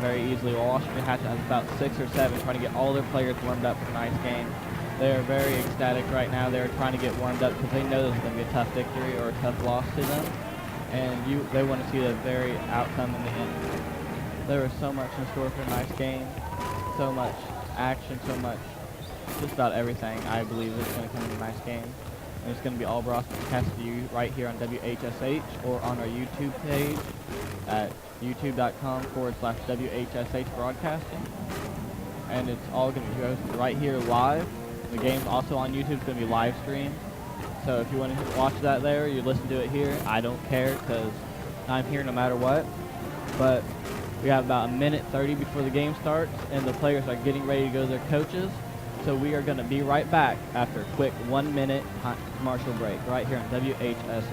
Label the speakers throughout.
Speaker 1: very easily. Washington Hatchet has about 6 or 7 trying to get all their players warmed up for tonight's game. They are very ecstatic right now. They're trying to get warmed up because they know this is going to be a tough victory or a tough loss to them. And they want to see the very outcome in the end. There is so much in store for tonight's game. So much action, so much, just about everything I believe is going to come in tonight's game. And it's going to be all broadcast to you right here on WHSH or on our YouTube page at youtube.com/WHSH broadcasting. And it's all going to be posted right here live. The game's also on YouTube. It's going to be live streamed. So if you want to watch that there, you listen to it here. I don't care because I'm here no matter what. But we have about 1:30 before the game starts, and the players are getting ready to go to their coaches. So we are going to be right back after a quick 1-minute commercial break right here on WHSH.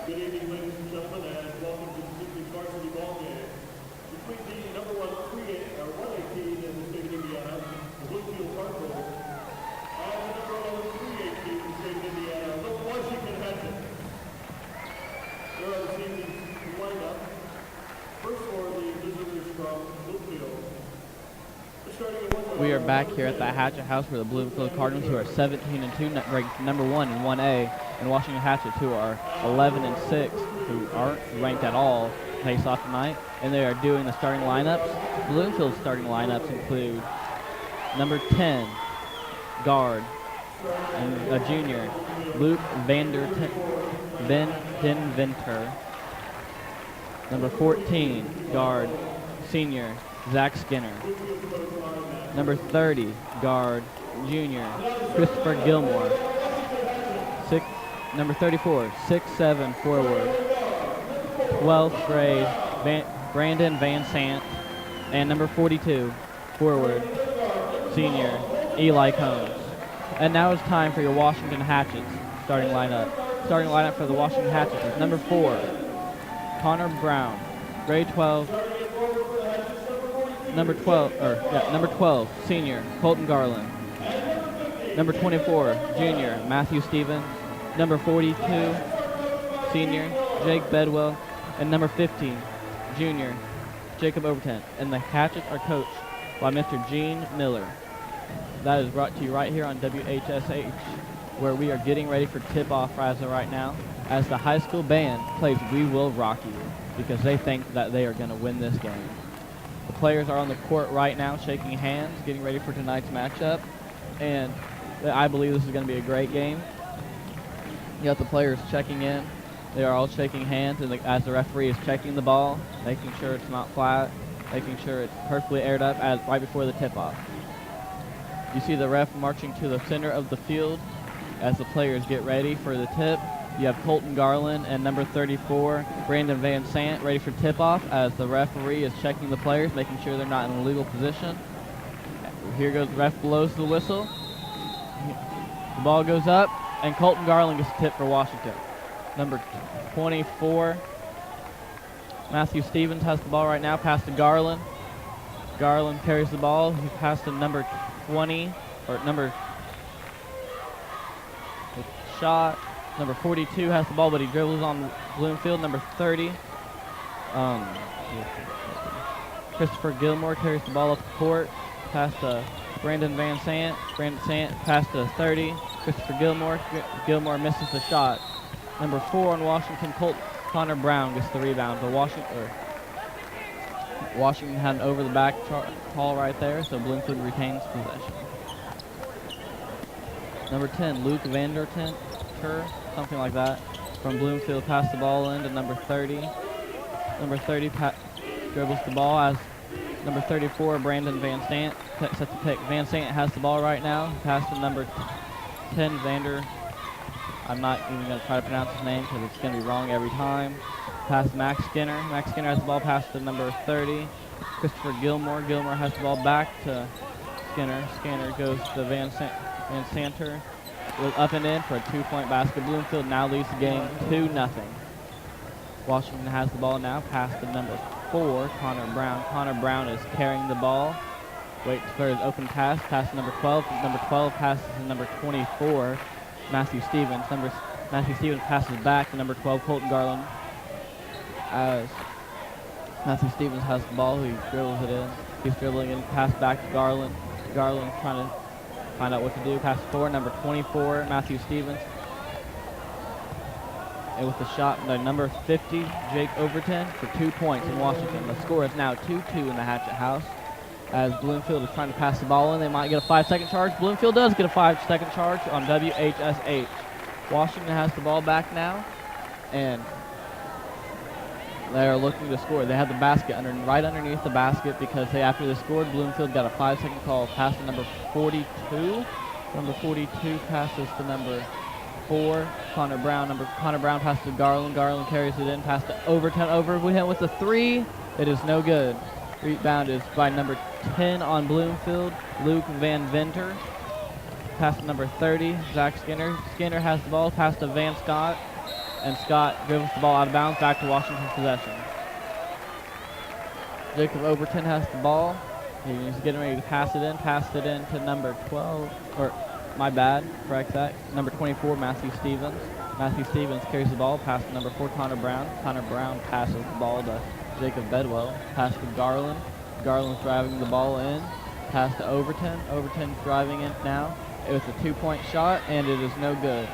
Speaker 2: Good evening, ladies and gentlemen, and welcome to the Bloomfield varsity ball game. Between the number 1A team in the state of Indiana, the Bloomfield Cardinals, and the number 3A team in the state of Indiana, the Washington Hatchet. There are the teams lineup. First for the visitors from Bloomfield.
Speaker 1: We are back here at the Hatchet House for the Bloomfield Cardinals, who are 17-2, ranked number 1 in 1A, and Washington Hatchet, who are 11-6, who aren't ranked at all, face off tonight, and they are doing the starting lineups. Bloomfield's starting lineups include number 10, guard, and a junior, Luke Venter. Number 14, guard, senior, Zach Skinner. Number 30, guard, junior, Christopher Gilmore. Number 34, 6'7", forward, 12th grade, Brandon Van Sant. And number 42, forward, senior, Eli Combs. And now it's time for your Washington Hatchets starting lineup. Starting lineup for the Washington Hatchets is number 4, Connor Brown, grade 12. Number 12, senior, Colton Garland. Number 24, junior, Matthew Stevens. Number 42, senior, Jake Bedwell. And number 15, junior, Jacob Overton. And the Hatchets are coached by Mr. Gene Miller. That is brought to you right here on WHSH, where we are getting ready for tip-off as of right now, as the high school band plays We Will Rock You, because they think that they are going to win this game. The players are on the court right now shaking hands, getting ready for tonight's matchup, and I believe this is going to be a great game. You got the players checking in. They are all shaking hands, and as the referee is checking the ball, making sure it's not flat, making sure it's perfectly aired up right before the tip-off. You see the ref marching to the center of the field as the players get ready for the tip. You have Colton Garland and number 34, Brandon Van Sant, ready for tip-off as the referee is checking the players, making sure they're not in a legal position. Here goes the ref, blows the whistle. The ball goes up, and Colton Garland gets a tip for Washington. Number 24, Matthew Stevens has the ball right now, pass to Garland. Garland carries the ball. He passed to number 20, or number shot. Number 42 has the ball, but he dribbles on Bloomfield. Number 30, Christopher Gilmore carries the ball up the court. Pass to Brandon Van Sant. Brandon Sant pass to 30. Christopher Gilmore. Gilmore misses the shot. Number 4 on Washington, Connor Brown gets the rebound. But Washington had an over-the-back call right there, so Bloomfield retains possession. Number 10, Luke Vanderton. Something like that. From Bloomfield, pass the ball into number 30. Number 30 dribbles the ball as number 34, Brandon Van Sant, sets the pick. Van Sant has the ball right now. Pass to number 10, I'm not even going to try to pronounce his name because it's going to be wrong every time. Pass to Max Skinner. Max Skinner has the ball, pass to number 30. Christopher Gilmore. Gilmore has the ball back to Skinner. Skinner goes to Van Santer. Up and in for a 2-point basket. Bloomfield now leads the game 2-0. Washington has the ball now. Pass to number 4, Connor Brown. Connor Brown is carrying the ball. Waits for his open pass. Pass to number 12. Number 12 passes to number 24, Matthew Stevens. Matthew Stevens passes back to number 12, Colton Garland. As Matthew Stevens has the ball, he dribbles it in. He's dribbling in, pass back to Garland. Garland trying to find out what to do. Pass forward, number 24, Matthew Stevens. And with the shot, number 50, Jake Overton, for 2 points in Washington. The score is now 2-2 in the Hatchet House. As Bloomfield is trying to pass the ball in, they might get a 5-second charge. Bloomfield does get a 5-second charge on WHSH. Washington has the ball back now, and they're looking to score. They have the basket right underneath the basket because after they scored, Bloomfield got a 5-second call. Pass to number 42. Number 42 passes to number 4, Connor Brown. Connor Brown passes to Garland. Garland carries it in. Pass to Overton. Overton with a 3. It is no good. Rebound is by number 10 on Bloomfield, Luke Van Venter. Pass to number 30, Zach Skinner. Skinner has the ball. Pass to Van Scott. And Scott dribbles the ball out of bounds back to Washington's possession. Jacob Overton has the ball. He's getting ready to pass it in. Passed it in to number 12. Or, my bad. Correct that. Number 24, Matthew Stevens. Matthew Stevens carries the ball. Pass to number 4, Connor Brown. Connor Brown passes the ball to Jacob Bedwell. Pass to Garland. Garland's driving the ball in. Pass to Overton. Overton's driving in now. It was a 2-point shot, and it is no good.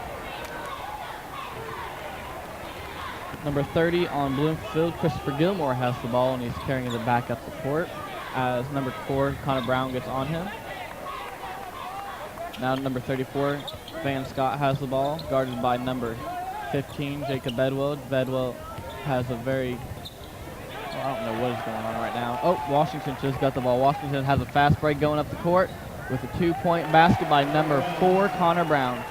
Speaker 1: Number 30 on Bloomfield, Christopher Gilmore has the ball, and he's carrying it back up the court as number 4, Connor Brown, gets on him. Now number 34, Van Scott has the ball, guarded by number 15, Jacob Bedwell. Bedwell has a very... I don't know what is going on right now. Oh, Washington just got the ball. Washington has a fast break going up the court with a 2-point basket by number 4, Connor Brown.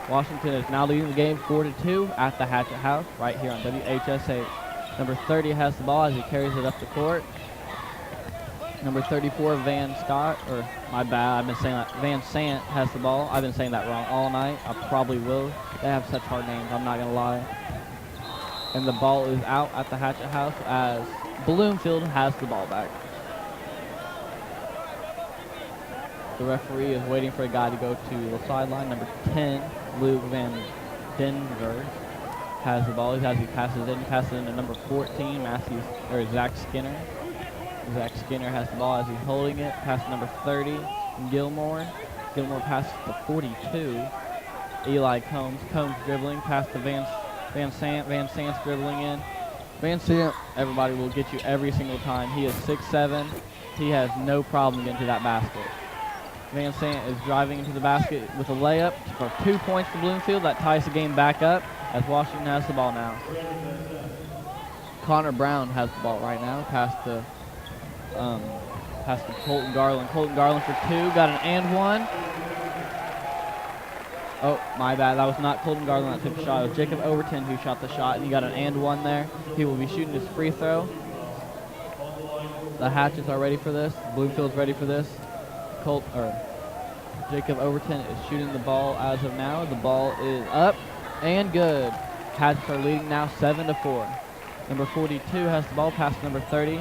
Speaker 1: Washington is now leading the game 4-2 at the Hatchet House right here on WHSH. Number 30 has the ball as he carries it up the court. Number 34, Van Scott, or my bad, I've been saying that. Van Sant has the ball. I've been saying that wrong all night. I probably will. They have such hard names, I'm not going to lie. And the ball is out at the Hatchet House as Bloomfield has the ball back. The referee is waiting for a guy to go to the sideline. Number 10, Luke Van Denver, has the ball. He passes it to number 14, Zach Skinner. Zach Skinner has the ball as he's holding it. Pass to number 30, Gilmore. Gilmore passes to 42, Eli Combs. Combs dribbling, pass to Van Sant. Van Sant's dribbling in. Van Sant, everybody will get you every single time. He is 6'7". He has no problem getting to that basket. Van Sant is driving into the basket with a layup for 2 points for Bloomfield. That ties the game back up as Washington has the ball now. Connor Brown has the ball right now. Pass to Colton Garland. Colton Garland for 2. Got an and 1. Oh, my bad. That was not Colton Garland that took the shot. It was Jacob Overton who shot the shot, and he got an and 1 there. He will be shooting his free throw. The Hatchets are ready for this. Bloomfield's ready for this. Jacob Overton is shooting the ball as of now. The ball is up and good. Hatchets are leading now 7-4. Number 42 has the ball, pass to number 30.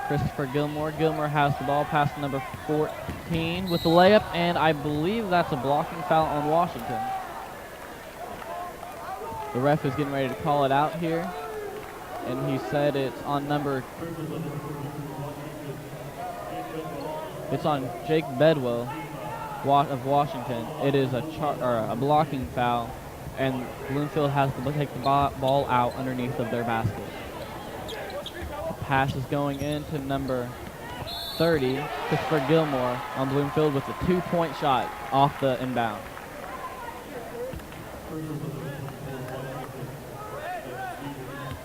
Speaker 1: Christopher Gilmore. Gilmore has the ball, pass to number 14 with the layup, and I believe that's a blocking foul on Washington. The ref is getting ready to call it out here, and he said it's on It's on Jake Bedwell of Washington. It is a blocking foul, and Bloomfield has to take the ball out underneath of their basket. The pass is going into number 30, Christopher Gilmore on Bloomfield with a 2-point shot off the inbound.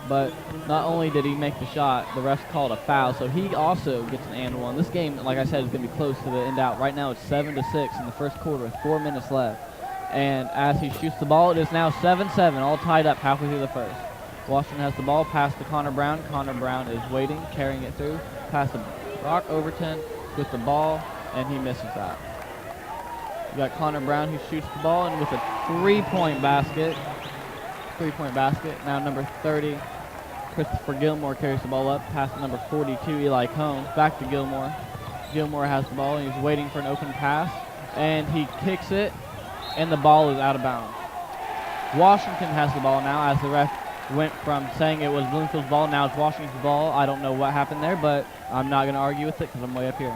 Speaker 1: But not only did he make the shot, the refs called a foul, so he also gets an and 1. This game, like I said, is going to be close to the end out. Right now it's 7-6 in the first quarter with 4 minutes left. And as he shoots the ball, it is now 7-7, all tied up halfway through the first. Washington has the ball, pass to Connor Brown. Connor Brown is waiting, carrying it through. Pass to Brock Overton with the ball, and he misses that. You got Connor Brown who shoots the ball, and with a three-point basket. Now number 30, Christopher Gilmore carries the ball up. Pass to number 42, Eli Combs. Back to Gilmore. Gilmore has the ball, and he's waiting for an open pass. And he kicks it, and the ball is out of bounds. Washington has the ball now, as the ref went from saying it was Bloomfield's ball, now it's Washington's ball. I don't know what happened there, but I'm not going to argue with it because I'm way up here.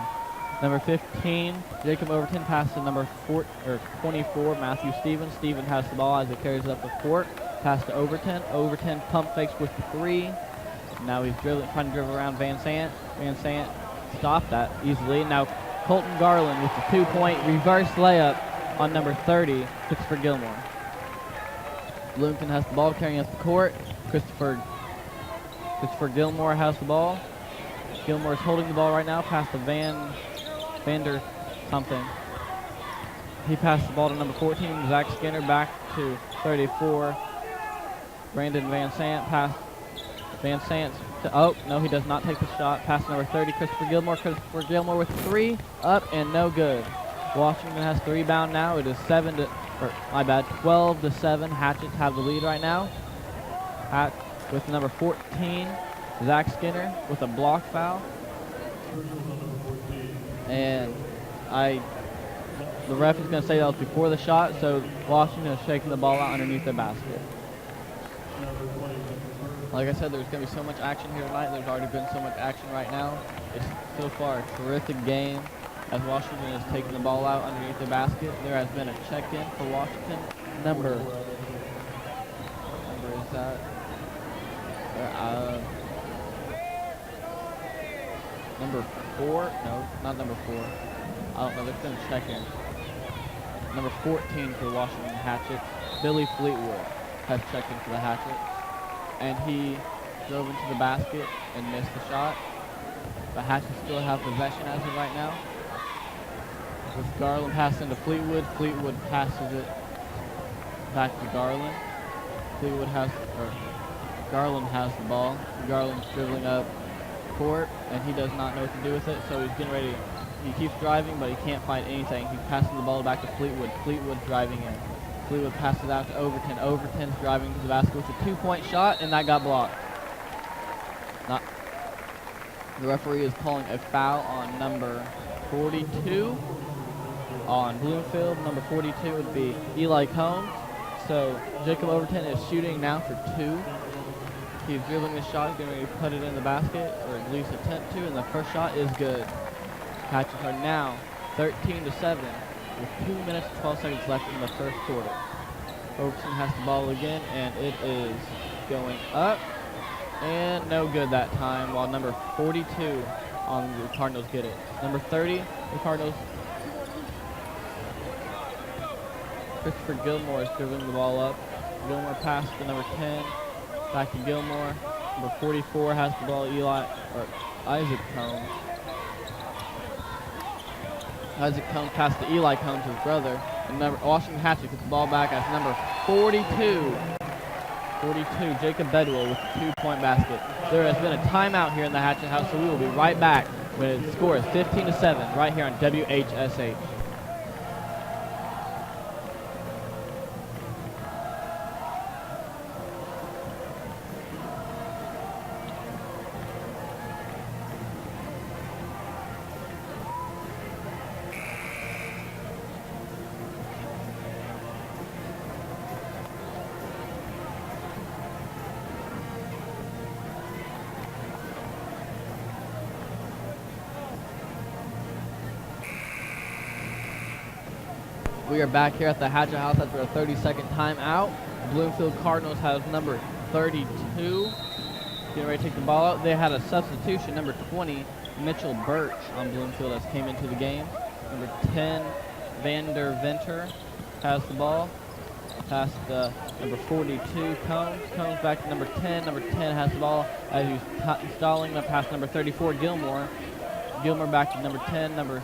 Speaker 1: Number 15, Jacob Overton, passes to number 24, Matthew Stevens. Stevens has the ball as it carries up the court. Pass to Overton. Overton pump fakes with the three. Now he's trying to dribble around Van Sant. Van Sant stopped that easily. Now Colton Garland with the 2-point reverse layup on number 30, Christopher Gilmore. Bloomington has the ball carrying up the court. Christopher Gilmore has the ball. Gilmore is holding the ball right now. Pass to Vander something. He passed the ball to number 14, Zach Skinner. Back to 34, Brandon Van Sant. Pass Van Sant. Oh, no, he does not take the shot. Pass number 30, Christopher Gilmore. Christopher Gilmore with three, up and no good. Washington has the rebound now. It is 12-7. Hatchets have the lead right now. With number 14, Zach Skinner with a block foul. And the ref is going to say that was before the shot, so Washington is shaking the ball out underneath the basket. Like I said, there's going to be so much action here tonight. There's already been so much action right now. It's so far a terrific game as Washington is taking the ball out underneath the basket. There has been a check-in for Washington. Number is that? Number 4? No, not number 4. I don't know. There's been a check-in. Number 14 for Washington Hatchet, Billy Fleetwood, has checked in for the Hatchet. And he drove into the basket and missed the shot. The Hatchets still have possession as of right now. With Garland passing to Fleetwood, Fleetwood passes it back to Garland. Garland has the ball. Garland's dribbling up court, and he does not know what to do with it, so he's getting ready. He keeps driving, but he can't find anything. He's passing the ball back to Fleetwood. Fleetwood's driving in. Fleetwood passes out to Overton. Overton's driving to the basket with a 2-point shot, and that got blocked. The referee is calling a foul on number 42 on Bloomfield. Number 42 would be Eli Combs. So Jacob Overton is shooting now for 2. He's dribbling the shot. He's going to put it in the basket, or at least attempt to, and the first shot is good. Hatchets are now 13-7. With 2 minutes and 12 seconds left in the first quarter. Overton has the ball again, and it is going up. And no good that time, while number 42 on the Cardinals get it. Number 30, the Cardinals. Christopher Gilmore is dribbling the ball up. Gilmore passes to number 10. Back to Gilmore. Number 44 has the ball, Isaac Combs. Isaac Combs passed to Eli Combs, his brother. And Washington Hatchet gets the ball back as number 42. 42, Jacob Bedwell with the 2-point basket. There has been a timeout here in the Hatchet House, so we will be right back when the score is 15-7 right here on WHSH. We are back here at the Hatchet House after a 30-second timeout. Bloomfield Cardinals has number 32. Getting ready to take the ball out. They had a substitution, number 20, Mitchell Birch on Bloomfield as came into the game. Number 10, Vander Venter has the ball. Past number 42, Combs. Combs back to number 10. Number 10 has the ball as he's stalling the pass number 34, Gilmore. Gilmore back to number 10, number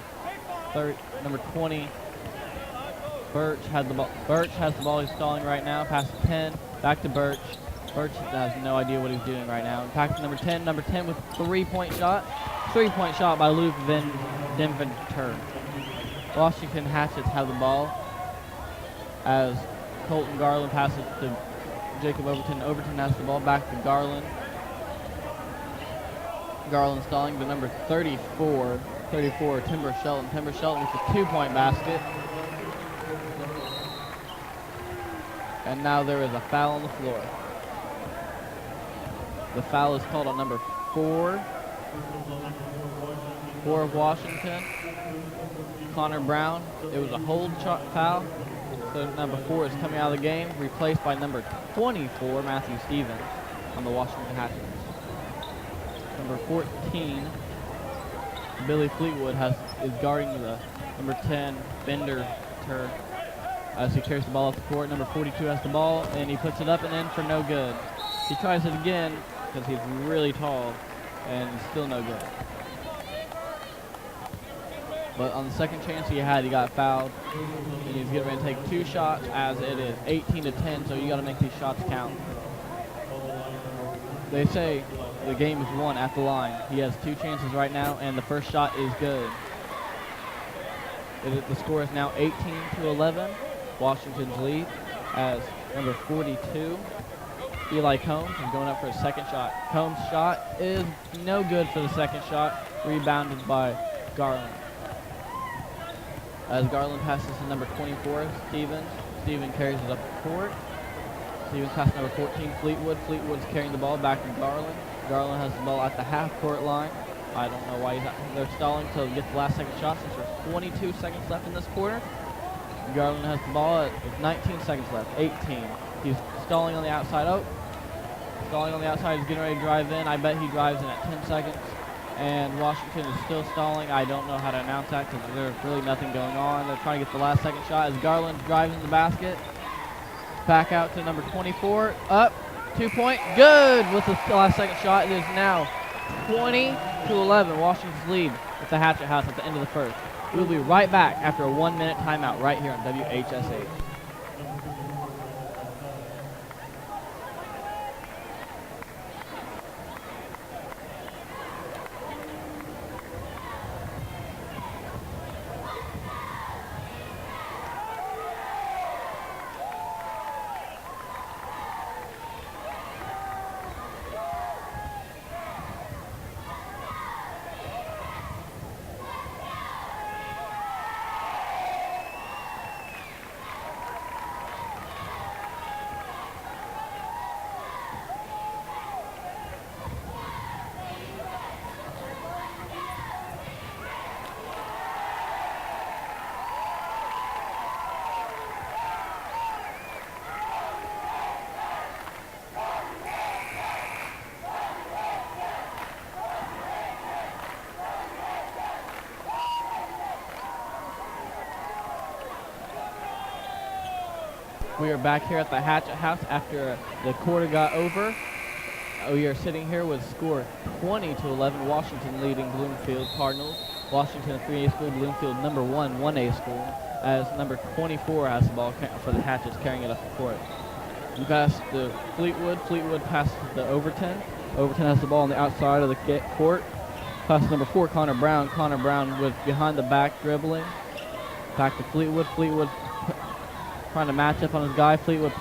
Speaker 1: 20. Birch has the ball. Birch has the ball. He's stalling right now. Pass to 10. Back to Birch. Birch has no idea what he's doing right now. Back to number 10. Number 10 with 3-point shot. 3-point shot by Luke Denventer. Washington Hatchets have the ball as Colton Garland passes to Jacob Overton. Overton has the ball. Back to Garland. Garland stalling to number 34, Timber Shelton. Timber Shelton with a 2-point basket. And now there is a foul on the floor. The foul is called on number 4 of Washington, Connor Brown. It was a hold foul. So number 4 is coming out of the game, replaced by number 24, Matthew Stevens, on the Washington Hatchet. Number 14, Billy Fleetwood is guarding the number 10, Bender as he carries the ball off the court. Number 42 has the ball, and he puts it up and in for no good. He tries it again because he's really tall, and still no good. But on the second chance he had, he got fouled, and he's getting ready to take 2 shots as it is 18-10, so you got to make these shots count. They say the game is won at the line. He has 2 chances right now, and the first shot is good. The score is now 18-11. Washington's lead as number 42, Eli Combs, is going up for a second shot. Combs' shot is no good for the second shot, rebounded by Garland. As Garland passes to number 24, Stevens. Stevens carries it up the court. Stevens passes number 14, Fleetwood. Fleetwood's carrying the ball back to Garland. Garland has the ball at the half-court line. I don't know why they're stalling to get the last second shot since there's 22 seconds left in this quarter. Garland has the ball with 19 seconds left, 18. He's stalling on the outside. Stalling on the outside. He's getting ready to drive in. I bet he drives in at 10 seconds. And Washington is still stalling. I don't know how to announce that because there's really nothing going on. They're trying to get the last second shot as Garland drives in the basket. Back out to number 24. Up. 2-point. Good with the last second shot. It is now 20-11. Washington's lead with the Hatchet House at the end of the first. We'll be right back after a 1-minute timeout right here on WHSA. We are back here at the Hatchet House after the quarter got over. We are sitting here with score 20-11, Washington leading Bloomfield Cardinals. Washington 3A school, Bloomfield number 1 1A school, as number 24 has the ball for the Hatchets, carrying it up the court. We pass to Fleetwood. Fleetwood passes to Overton. Overton has the ball on the outside of the court. Pass to number 4, Connor Brown. Connor Brown with behind the back dribbling. Back to Fleetwood. Fleetwood trying to match up on his guy. Fleetwood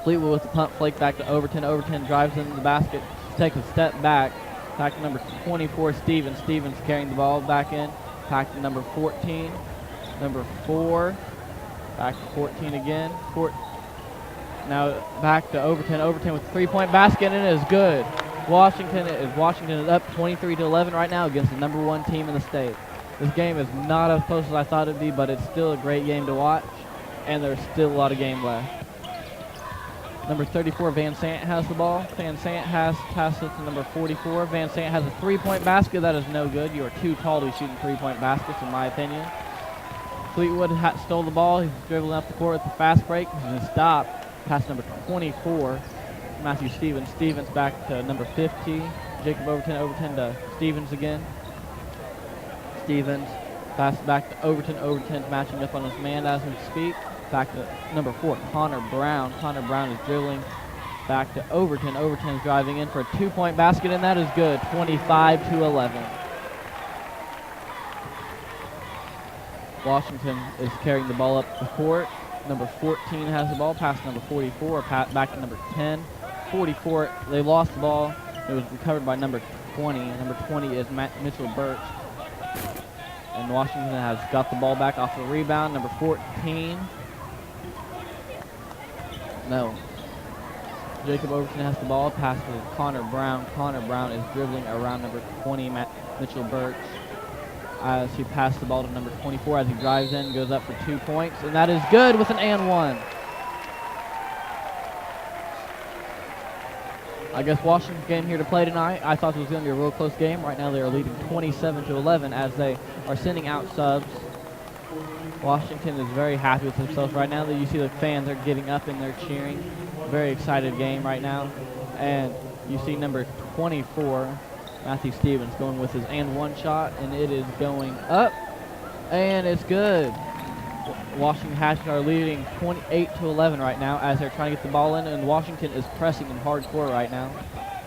Speaker 1: with the pump flake back to Overton. Overton drives into the basket, takes a step back. Back to number 24, Stevens. Stevens carrying the ball back in. Back to number 14. Number 4. Back to 14 again. Now back to Overton. Overton with a 3-point basket, and it is good. Washington is up 23-11 right now against the number 1 team in the state. This game is not as close as I thought it'd be, but it's still a great game to watch, and there's still a lot of game left. Number 34, Van Sant has the ball. Van Sant has passed it to number 44. Van Sant has a 3-point basket. That is no good. You are too tall to be shooting 3-point baskets, in my opinion. Fleetwood stole the ball. He's dribbling up the court with the fast break. He's going to stop. Pass number 24, Matthew Stevens. Stevens back to number 50. Jacob Overton to Stevens again. Stevens Pass back to Overton. Overton's matching up on his man as we speak. Back to number 4, Connor Brown. Connor Brown is dribbling back to Overton. Overton's driving in for a 2-point basket, and that is good. 25-11. Washington is carrying the ball up the court. Number 14 has the ball. Pass to number 44. Back to number 10. 44, they lost the ball. It was recovered by number 20. Number 20 is Mitchell Birch. And Washington has got the ball back off the rebound. Number 14. No. Jacob Overton has the ball. Pass to Connor Brown. Connor Brown is dribbling around number 20, Mitchell Birch. As he passed the ball to number 24 as he drives in, goes up for 2 points. And that is good with an and one. I guess Washington came here to play tonight. I thought it was going to be a real close game. Right now they are leading 27-11 as they are sending out subs. Washington is very happy with themselves right now. You see the fans are getting up and they're cheering. Very excited game right now. And you see number 24, Matthew Stevens, going with his and one shot, and it is going up, and it's good. Washington Hatchet are leading 28-11 right now as they're trying to get the ball in, and Washington is pressing in hardcore right now.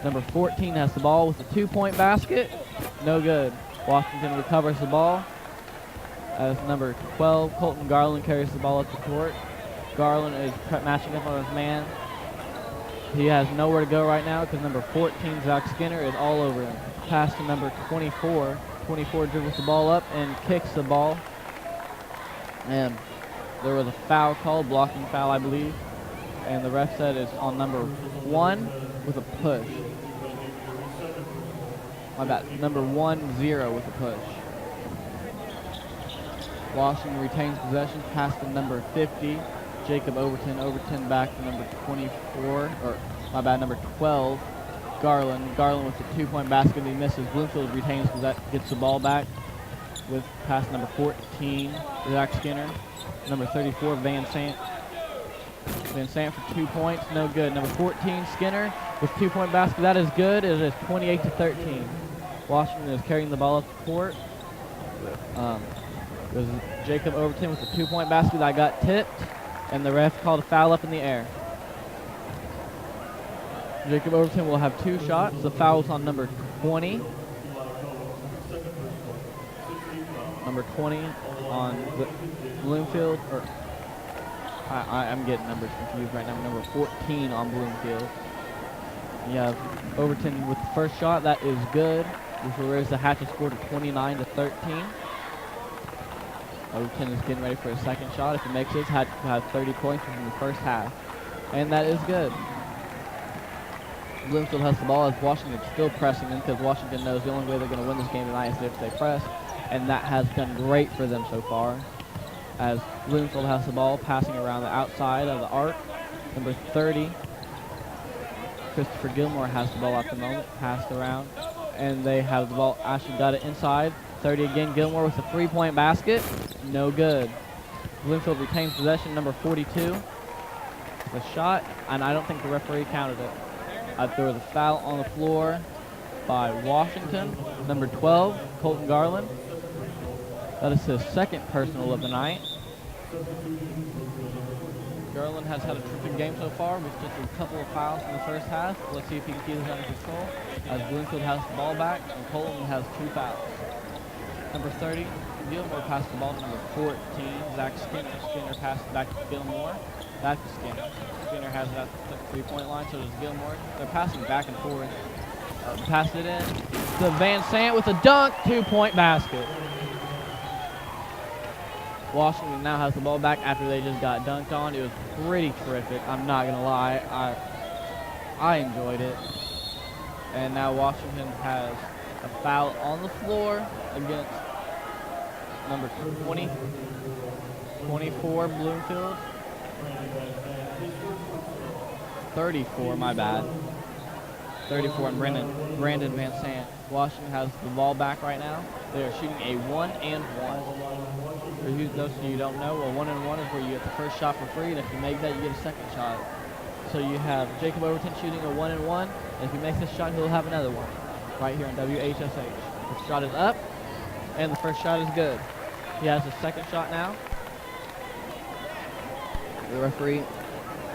Speaker 1: Number 14 has the ball with a 2-point basket. No good. Washington recovers the ball as number 12, Colton Garland, carries the ball up the court. Garland is matching up on his man. He has nowhere to go right now because number 14, Zach Skinner, is all over him. Pass to number 24. 24 dribbles the ball up and kicks the ball. And there was a foul called, blocking foul, I believe. And the ref said it's on number 1 with a push. My bad. Number 1-0 with a push. Washington retains possession. Pass to number 50. Jacob Overton. Overton back to number 24, or my bad, number 12, Garland. Garland with the 2-point basket. He misses. Bloomfield retains, gets the ball back with pass number 14, Zach Skinner. Number 34, Van Sant. Van Sant for 2 points, no good. Number 14, Skinner with 2-point basket. That is good. It is 28-13. Washington is carrying the ball up the court. It was Jacob Overton with the 2-point basket that got tipped. And the ref called a foul up in the air. Jacob Overton will have 2 shots. The foul's on number 20. Number 20 on Bloomfield. Or I'm getting numbers confused right now. Number 14 on Bloomfield. You have Overton with the first shot. That is good, which will raise the Hatchet score to 29-13. Overton is getting ready for a second shot. If he makes it, Hatchet will have 30 points in the first half. And that is good. Bloomfield has the ball as Washington is still pressing them because Washington knows the only way they're going to win this game tonight is if they press. And that has done great for them so far. As Bloomfield has the ball passing around the outside of the arc. Number 30, Christopher Gilmore has the ball at the moment. Passed around. And they have the ball. Actually got it inside. 30 again, Gilmore with a 3-point basket. No good. Bloomfield retains possession, number 42. The shot, and I don't think the referee counted it. There was a foul on the floor by Washington. Number 12, Colton Garland. That is his second personal of the night. Garland has had a terrific game so far with just a couple of fouls in the first half. Let's see if he can keep this under control. As Bloomfield has the ball back, and Colton has 2 fouls. Number 30, Gilmore passed the ball to number 14, Zach Skinner. Skinner passed back to Gilmore. Back to Skinner. Skinner has it at the 3-point line, so does Gilmore. They're passing back and forth. Passed it in to Van Sant with a dunk, 2-point basket. Washington now has the ball back after they just got dunked on. It was pretty terrific. I'm not going to lie. I enjoyed it. And now Washington has a foul on the floor against number 20, 24, Bloomfield. 34, my bad. 34, and Brandon Van Sant. Washington has the ball back right now. They are shooting a 1-and-1. For those of you who don't know, a 1-and-1 is where you get the first shot for free, and if you make that, you get a second shot. So you have Jacob Overton shooting a 1-and-1, and if he makes this shot, he'll have another one right here in WHSH. The shot is up, and the first shot is good. He has his second shot now. The referee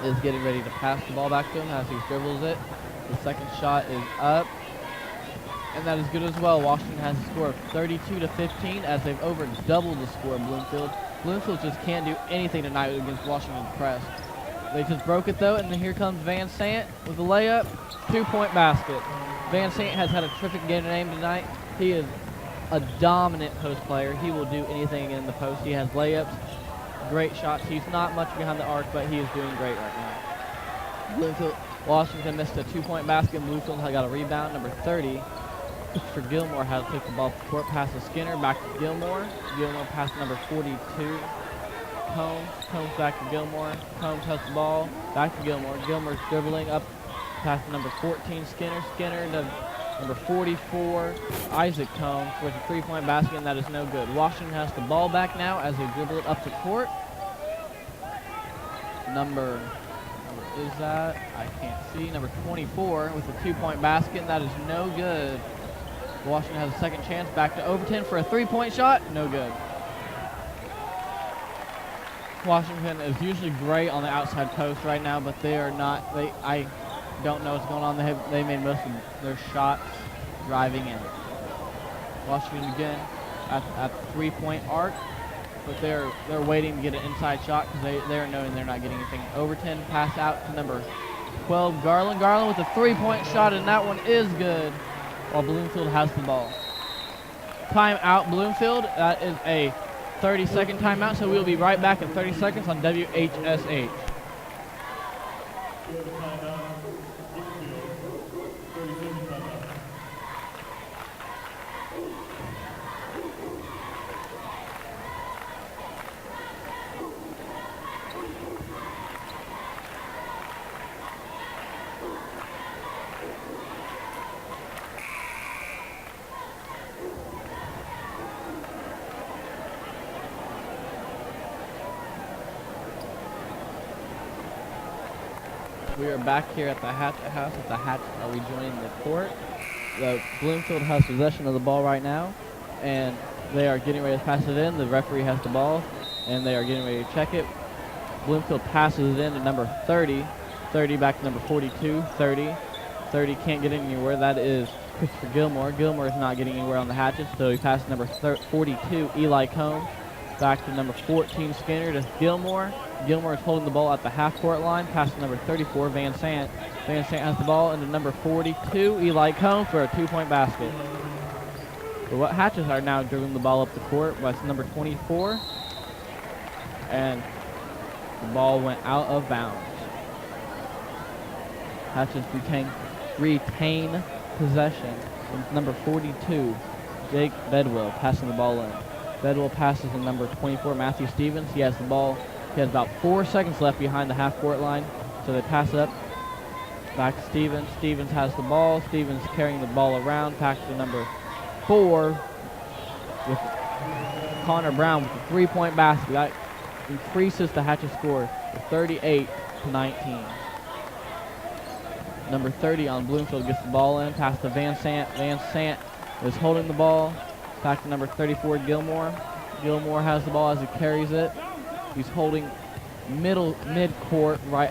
Speaker 1: is getting ready to pass the ball back to him as he dribbles it. The second shot is up, and that is good as well. Washington has a score of 32-15 as they've over doubled the score of Bloomfield. Bloomfield just can't do anything tonight against Washington's press. They just broke it though, and then here comes Van Sant with a layup, 2-point basket. Van Sant has had a terrific game tonight. He is a dominant post player. He will do anything in the post. He has layups, great shots. He's not much behind the arc, but he is doing great right now. Washington missed a 2-point basket. Bloomfield got a rebound. Number 30, Christopher Gilmore had to take the ball to the court, pass to Skinner, back to Gilmore. Gilmore passed to number 42, Combs. Combs back to Gilmore. Combs has the ball, back to Gilmore. Gilmore's dribbling up, pass to number 14, Skinner. Skinner to number 44, Isaac Combs with a 3-point basket, and that is no good. Washington has the ball back now as they dribble it up the court. Number is that? I can't see. Number 24 with a 2-point basket, and that is no good. Washington has a second chance, back to Overton for a 3-point shot, no good. Washington is usually great on the outside post right now, but they are not. I don't know what's going on. They made most of their shots driving in. Washington again at the 3-point arc, but they're waiting to get an inside shot because they're knowing they're not getting anything. Overton pass out to number 12, Garland. Garland with a 3-point shot, and that one is good while Bloomfield has the ball. Timeout Bloomfield. That is a 30-second timeout, so we'll be right back in 30 seconds on WHSH. We are back here at the Hatchet House with the Hatchet are rejoining the court. The Bloomfield has possession of the ball right now, and they are getting ready to pass it in. The referee has the ball, and they are getting ready to check it. Bloomfield passes it in to number 30. 30 back to number 42. 30 can't get anywhere. That is Christopher Gilmore. Gilmore is not getting anywhere on the Hatchets, so he passes number 42, Eli Combs. Back to number 14, Skinner to Gilmore. Gilmore is holding the ball at the half-court line. Pass to number 34, Van Sant. Van Sant has the ball into number 42, Eli Combs for a 2-point basket. But what Hatchets are now dribbling the ball up the court was number 24, and the ball went out of bounds. Hatchets retain possession with number 42, Jake Bedwell, passing the ball in. Bedwell passes to number 24, Matthew Stevens. He has the ball. He has about 4 seconds left behind the half-court line, so they pass it up. Back to Stevens. Stevens has the ball. Stevens carrying the ball around. Back to number 4 with Connor Brown with a 3-point basket. That increases the Hatchet score to 38-19. Number 30 on Bloomfield gets the ball in. Pass to Van Sant. Van Sant is holding the ball. Back to number 34, Gilmore. Gilmore has the ball as he carries it. He's holding mid-court, right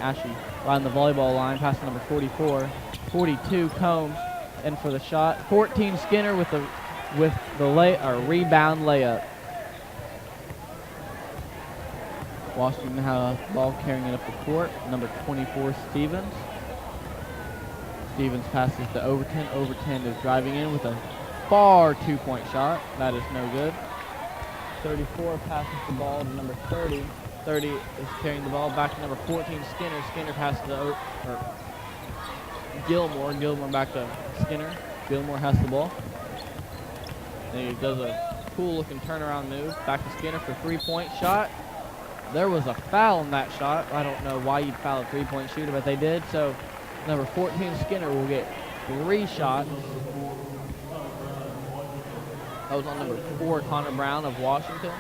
Speaker 1: on the volleyball line. Pass to number 44. 42, Combs in for the shot. 14, Skinner with the rebound layup. Washington has the ball carrying it up the court. Number 24, Stevens. Stevens passes to Overton. Overton is driving in with a far 2-point shot. That is no good. 34 passes the ball to number 30. 30 is carrying the ball back to number 14, Skinner. Skinner passes to Gilmore. Gilmore back to Skinner. Gilmore has the ball. And he does a cool-looking turnaround move. Back to Skinner for a 3-point shot. There was a foul on that shot. I don't know why you'd foul a 3-point shooter, but they did. So number 14, Skinner, will get 3 shots. That was on number 4, Connor Brown of Washington,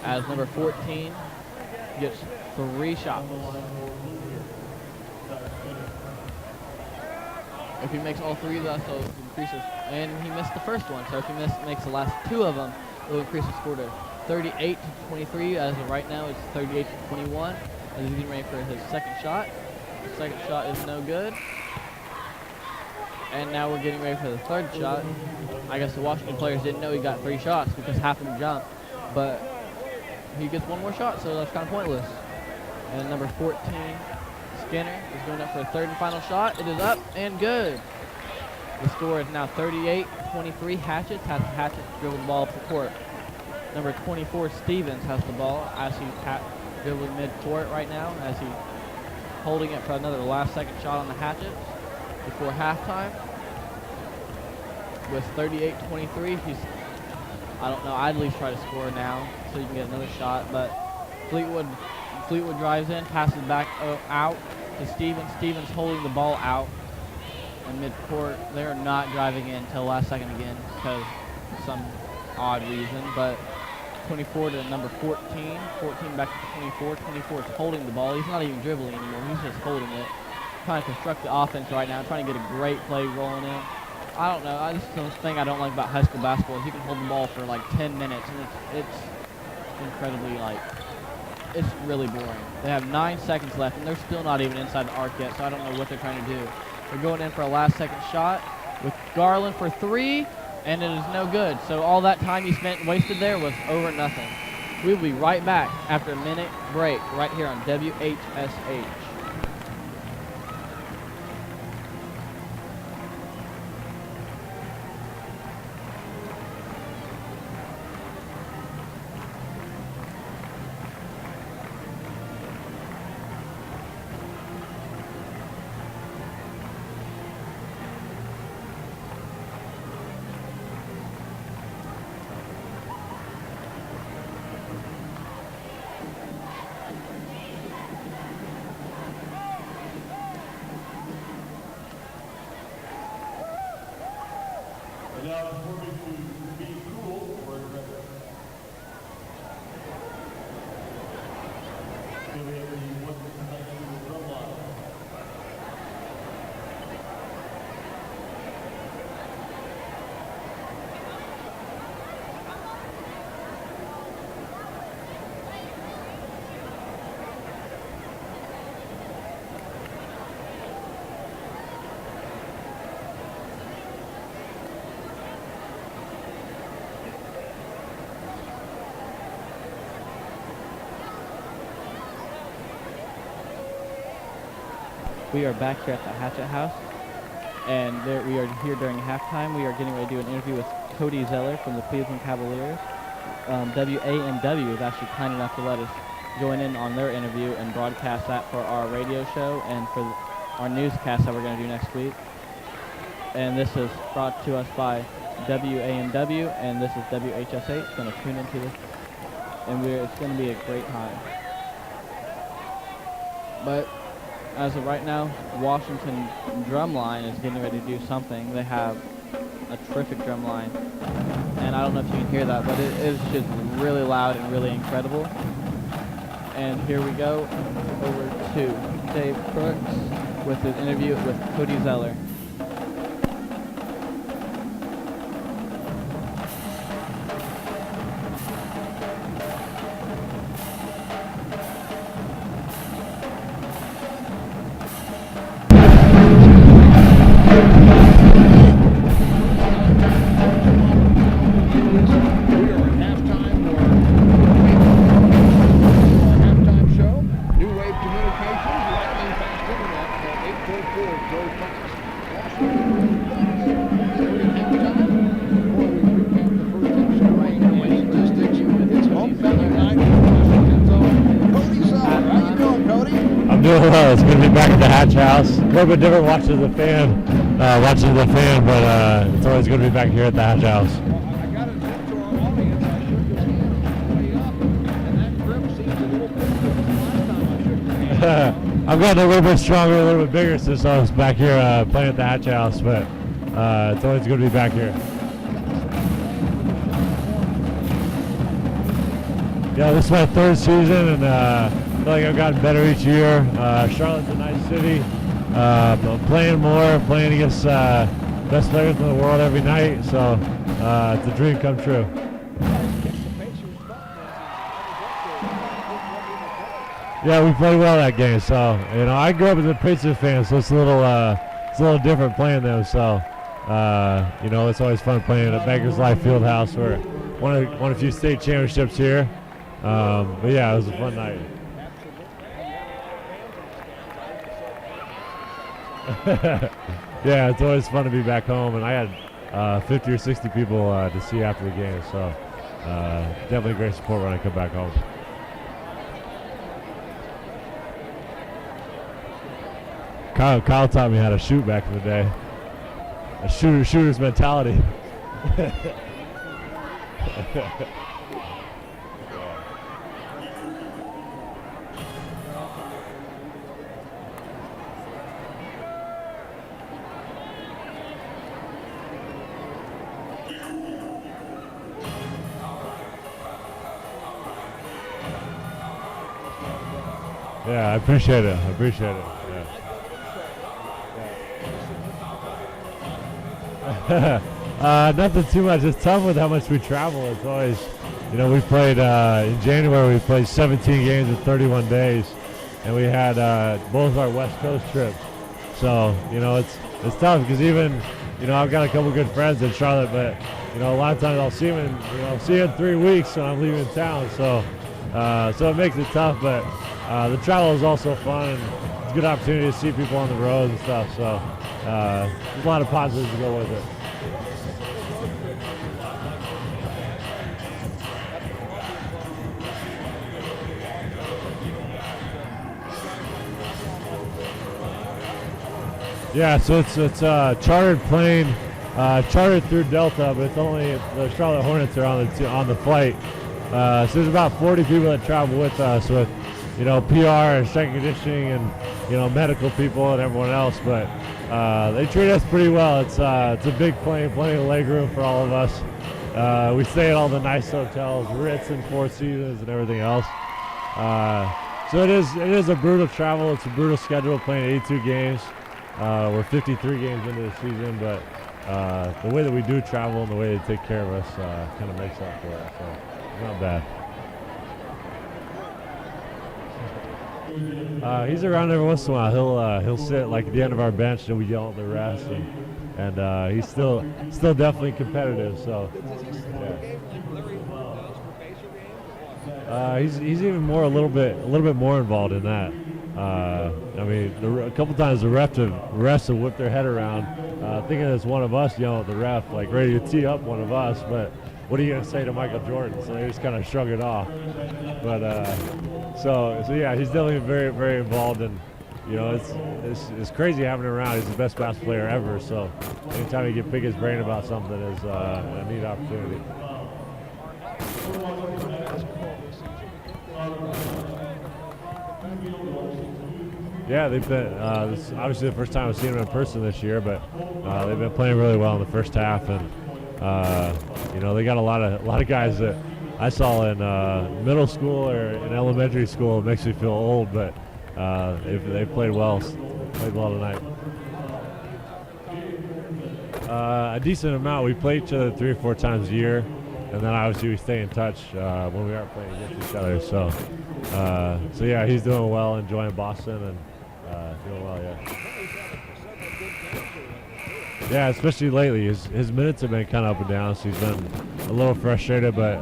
Speaker 1: as number 14 gets 3 shots. If he makes all 3 of those, so it increases. And he missed the first one, so if he makes the last 2 of them, it will increase the score to 38 to 23. As of right now, it's 38 to 21. As he's getting ready for his second shot. The second shot is no good. And now we're getting ready for the third shot. I guess the Washington players didn't know he got 3 shots because half of them jumped. But he gets one more shot, so that's kind of pointless. And number 14, Skinner, is going up for a third and final shot. It is up and good. The score is now 38-23 Hatchets. Hatchet dribbled the ball up the court. Number 24, Stevens, has the ball as he's dribbling mid-court right now, as he's holding it for another last-second shot on the Hatchets before halftime. With 38-23, I don't know, I'd at least try to score now so you can get another shot, but Fleetwood drives in, passes back out to Stevens. Stevens holding the ball out in mid-court. They're not driving in until last second again because of some odd reason, but 24 to number 14. 14 back to 24. 24 is holding the ball. He's not even dribbling anymore. He's just holding it. Trying to construct the offense right now. Trying to get a great play rolling in. I don't know. This is the thing I don't like about high school basketball is you can hold the ball for like 10 minutes, and it's incredibly, like, it's really boring. They have 9 seconds left, and they're still not even inside the arc yet, so I don't know what they're trying to do. They're going in for a last-second shot with Garland for 3. And it is no good. So all that time he wasted there was over nothing. We'll be right back after a minute break right here on WHSH.
Speaker 2: Now performing to Be Cool for the record. Here we have the Washington Hatchet drum line.
Speaker 1: We are back here at the Hatchet House, and we are here during halftime. We are getting ready to do an interview with Cody Zeller from the Cleveland Cavaliers. WAMW is actually kind enough to let us join in on their interview and broadcast that for our radio show and for our newscast that we're going to do next week. And this is brought to us by WAMW, and this is WHSH. Going to tune into this, and it's going to be a great time. But as of right now, Washington Drumline is getting ready to do something. They have a terrific drum line, and I don't know if you can hear that, but it is just really loud and really incredible. And here we go over to Dave Crooks with his interview with Cody Zeller.
Speaker 3: It's good to be back at the Hatch House. A little bit different watching the fan, but it's always good to be back here at the Hatch House.
Speaker 4: I got it up to our audience. I shook his hand way up, and that grip seems a little bit different than last time I shook his hand.
Speaker 3: I've gotten a little bit stronger, a little bit bigger since I was back here playing at the Hatch House, but it's always good to be back here. Yeah, this is my 3rd season, and I feel like I've gotten better each year. Charlotte's a nice city. I'm playing more, playing against best players in the world every night, so it's a dream come true.
Speaker 4: Gets the pace response.
Speaker 3: Yeah, we played well that game. So I grew up as a Patriots fan, so it's a little different playing them. So it's always fun playing at Bankers Life Fieldhouse. Where won a few state championships here. But yeah, it was a fun night. Yeah, it's always fun to be back home, and I had 50 or 60 people to see after the game. So definitely great support when I come back home. Kyle taught me how to shoot back in the day. A shooter's mentality. Yeah, I appreciate it. Nothing too much. It's tough with how much we travel. It's always, we played in January. We played 17 games in 31 days, and we had both our West Coast trips. So it's tough because even I've got a couple good friends in Charlotte, but a lot of times I'll see them in 3 weeks when I'm leaving town. So it makes it tough, but the travel is also fun, and it's a good opportunity to see people on the road and stuff. So there's a lot of positives to go with it. Yeah, so it's a chartered plane, chartered through Delta, but it's only the Charlotte Hornets are on the flight. So there's about 40 people that travel with us, with PR and strength conditioning and medical people and everyone else. But they treat us pretty well. It's a big plane, plenty of leg room for all of us. We stay at all the nice hotels, Ritz and Four Seasons and everything else. So it is a brutal travel. It's a brutal schedule, playing 82 games. We're 53 games into the season, but the way that we do travel and the way they take care of us kind of makes up for it. So it's not bad. He's around every once in a while. He'll sit like at the end of our bench and we yell at the refs, and he's still definitely competitive. So yeah. He's even more a little bit more involved in that. A couple times the refs have whipped their head around, thinking it's one of us yelling at the ref, like ready to tee up one of us. But what are you gonna say to Michael Jordan? So they just kind of shrug it off. But so yeah, he's definitely very, very involved, and it's crazy having him around. He's the best basketball player ever. So anytime you can pick his brain about something is a neat opportunity. Yeah, they've been. This is obviously the first time I've seen them in person this year, but they've been playing really well in the first half, and they got a lot of guys that I saw in middle school or in elementary school. It makes me feel old, but they played well tonight. A decent amount. We play each other 3 or 4 times a year, and then obviously we stay in touch when we aren't playing against each other. So yeah, he's doing well, enjoying Boston, and doing well. Yeah, especially lately, his minutes have been kind of up and down, so he's been a little frustrated. But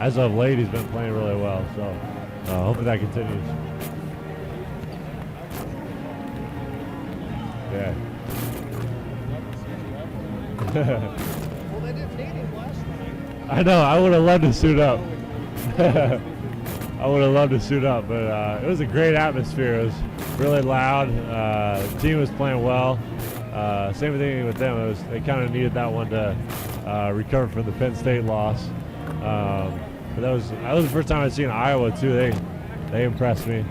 Speaker 3: as of late, he's been playing really well. So hopefully that continues. Yeah.
Speaker 4: Well, they didn't need him last night.
Speaker 3: I know. I would have loved to suit up. I would have loved to suit up, but it was a great atmosphere. It was really loud. The team was playing well. Same thing with them. They kind of needed that one to recover from the Penn State loss. But that was the first time I'd seen Iowa too. They impressed me.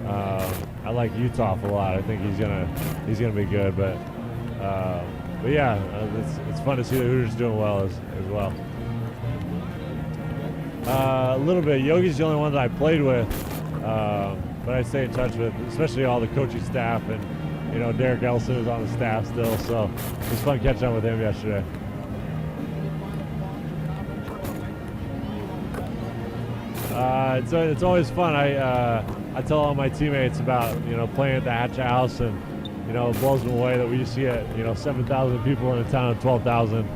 Speaker 3: I like Utah a lot. I think he's gonna be good. But yeah, it's fun to see the Hooters doing well as well. A little bit. Yogi's the only one that I played with, but I stay in touch with, especially all the coaching staff, and Derek Ellison is on the staff still, so it was fun catching up with him yesterday. It's always fun. I tell all my teammates about playing at the Hatchet House, and it blows them away that we used to get 7,000 people in a town of 12,000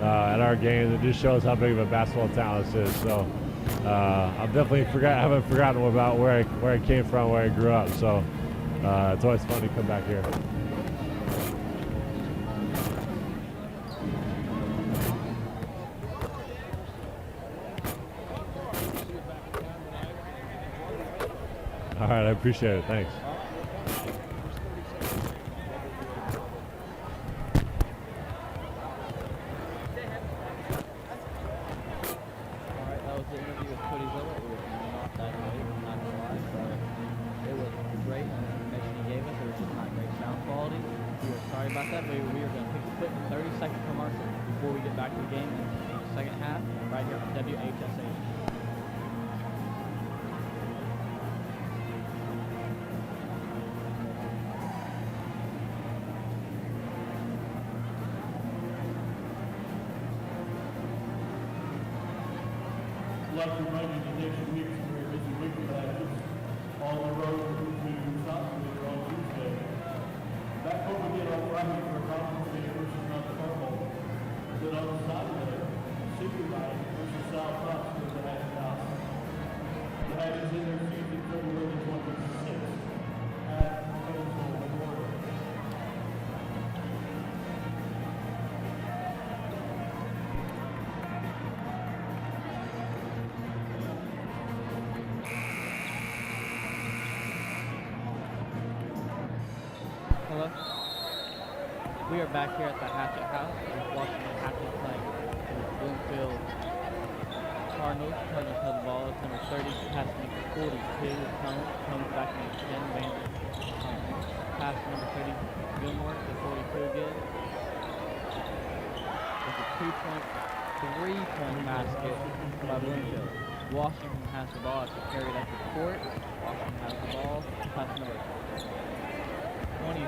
Speaker 3: at our games. It just shows how big of a basketball town this is. So I've definitely haven't forgotten about where I came from, where I grew up. So it's always fun to come back here. All right, I appreciate it. Thanks.
Speaker 2: I'd like to remind you that next week's a very busy week for Hatchets. On the road to Southfield on Tuesday. Back home again on Friday for a conference day versus Mount Carmel. Then on Saturday, Senior Night versus South Knox at the Hatchet House. The Hatchets in their season February 26th at Coastal Memorial.
Speaker 1: Hello. We are back here at the Hatchet House with Washington Hatchet playing with Bloomfield Cardinals. Cardinals have the ball. It's number 30, pass number 42. Comes back to number 10, Vander. Pass number 30, Gilmore to 42 again. With a 3-point basket by Bloomfield. Washington has the ball to carry it up the court. Washington has the ball. Pass number 24,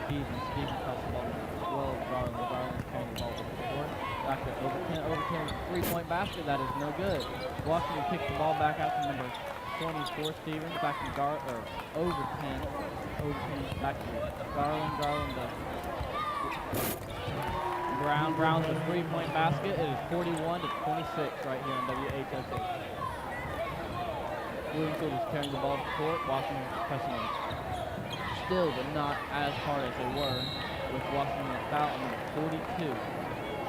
Speaker 1: Stevens pass the ball to 12, Garland carrying the ball to the court. Back to Overton, 3-point basket, that is no good. Washington kicks the ball back out to number 24, Stevens, back to Overton back to Garland Brown's a 3-point basket. It is 41 to 26 right here in WHSA. Bloomfield is carrying the ball to the court. Washington is pressing it. Still, but not as hard as they were with Washington foul number 42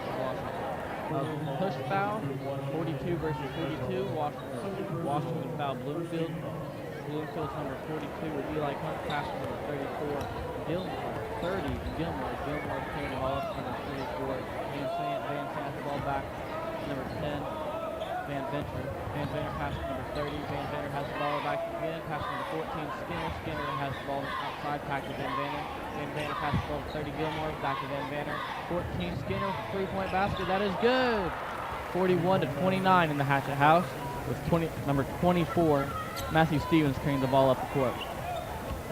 Speaker 1: for Washington. Push foul, 42 versus 42. Washington foul Bloomfield. Bloomfield's number 42 would be like Hunt, pass number 34. Gilmore, 30. Gilmore carrying the ball up to number 34. Van Sant has the ball back to number 10. Van Venter passes number 30. Van Venter has the ball back again. Pass number 14. Skinner has the ball outside. Back to Van Venter. Van Venter passes the ball to 30. Gilmore. Back to Van Venter. 14. Skinner with a 3-point basket. That is good. 41 to 29 in the Hatchet House with number 24, Matthew Stevens carrying the ball up the court.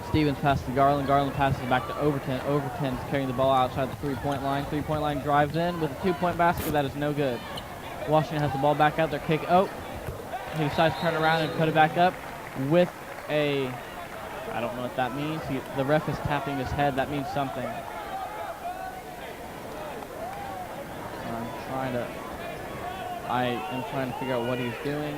Speaker 1: Stevens passes to Garland. Garland passes back to Overton. Overton's carrying the ball outside the 3-point line. 3-point line drives in with a 2-point basket. That is no good. Washington has the ball back out there. Kick. Oh, he decides to turn around and put it back up with a, I don't know what that means. The ref is tapping his head. That means something. I am trying to figure out what he's doing.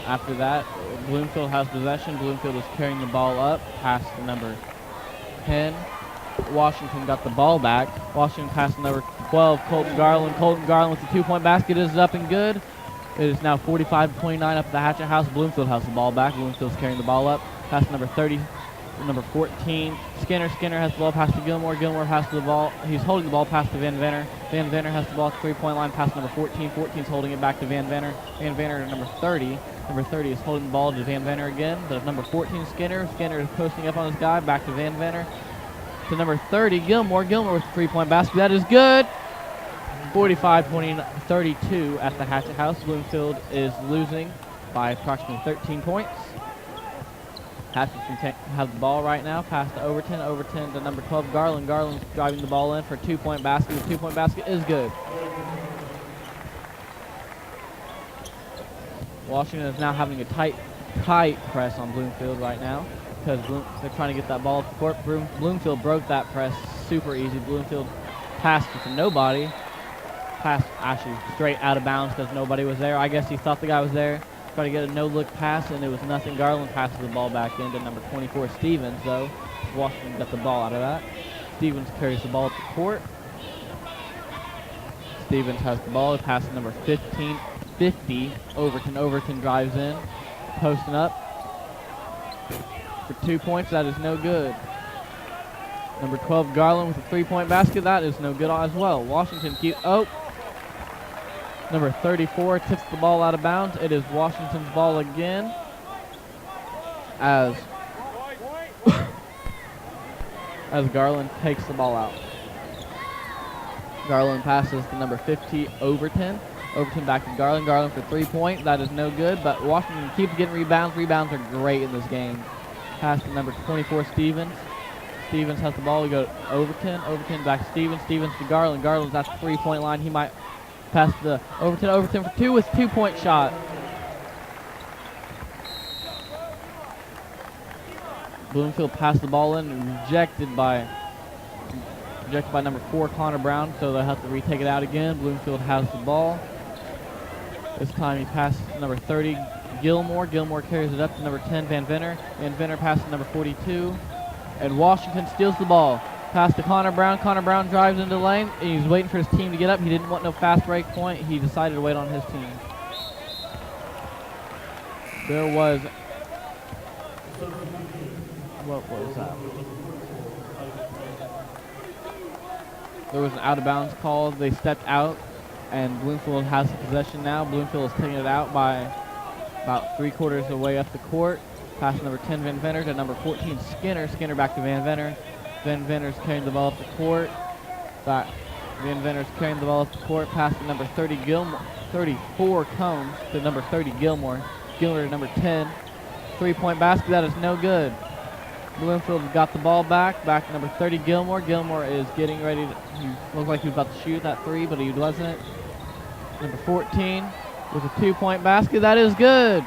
Speaker 1: After that, Bloomfield has possession. Bloomfield is carrying the ball up past the number 10. Washington got the ball back. Washington passed number 12, Colton Garland. Colton Garland with the 2-point basket is up and good. It is now 45-29 up at the Hatchet House. Bloomfield has the ball back. Bloomfield's carrying the ball up. Pass number 30, number 14. Skinner has the ball past to Gilmore. Gilmore passes the ball. He's holding the ball past to Van Venter. Van Venter has the ball at the 3-point line. Pass number 14. 14's holding it back to Van Venter. Van Venter to number 30. Number 30 is holding the ball to Van Venter again. But number 14, Skinner. Skinner is posting up on his guy. Back to Van Venter. To number 30, Gilmore. Gilmore with the 3-point basket. That is good. 45-32 at the Hatchet House. Bloomfield is losing by approximately 13 points. Hatchets have the ball right now. Pass to Overton. Overton to number 12, Garland. Garland's driving the ball in for a 2-point basket. The 2-point basket is good. Washington is now having a tight press on Bloomfield right now because they're trying to get that ball up the court. Bloomfield broke that press super easy. Bloomfield passed to nobody. Passed actually straight out of bounds because nobody was there. I guess he thought the guy was there. Tried to get a no-look pass, and it was nothing. Garland passes the ball back into number 24, Stevens, though. Washington got the ball out of that. Stevens carries the ball up the court. Stevens has the ball. He passes number 50, Overton. Overton drives in, posting up for 2 points. That is no good. Number 12, Garland with a 3-point basket. That is no good as well. Washington number 34 tips the ball out of bounds. It is Washington's ball again as Garland takes the ball out. Garland passes to number 50, Overton. Overton back to Garland. Garland for 3-point. That is no good, but Washington keeps getting rebounds. Rebounds are great in this game. Pass to number 24, Stevens. Stevens has the ball. We go to Overton. Overton back to Stevens. Stevens to Garland. Garland's at the 3-point line. He might pass to Overton. Overton for 2 with 2-point shot. Bloomfield passed the ball in, rejected by number 4, Connor Brown, so they'll have to retake it out again. Bloomfield has the ball. This time he passes to number 30, Gilmore. Gilmore carries it up to number 10, Van Venner. Van Venner passes to number 42, and Washington steals the ball. Pass to Connor Brown. Connor Brown drives into the lane, and he's waiting for his team to get up. He didn't want no fast break point. He decided to wait on his team. There was... What was that? There was an out-of-bounds call. They stepped out, and Bloomfield has the possession now. Bloomfield is taking it out by about 3/4 of the way up the court. Pass number 10, Van Venner, to number 14, Skinner. Skinner back to Van Venner. Van Venner's carrying the ball up the court. Van Venner's carrying the ball up the court. Pass to number 30, Gilmore. 34 Combs to number 30, Gilmore. Gilmore to number 10. 3-point basket. That is no good. Bloomfield got the ball back. Back to number 30, Gilmore. Gilmore is getting ready to... He looked like he was about to shoot that 3, but he wasn't. Number 14 with a 2-point basket. That is good.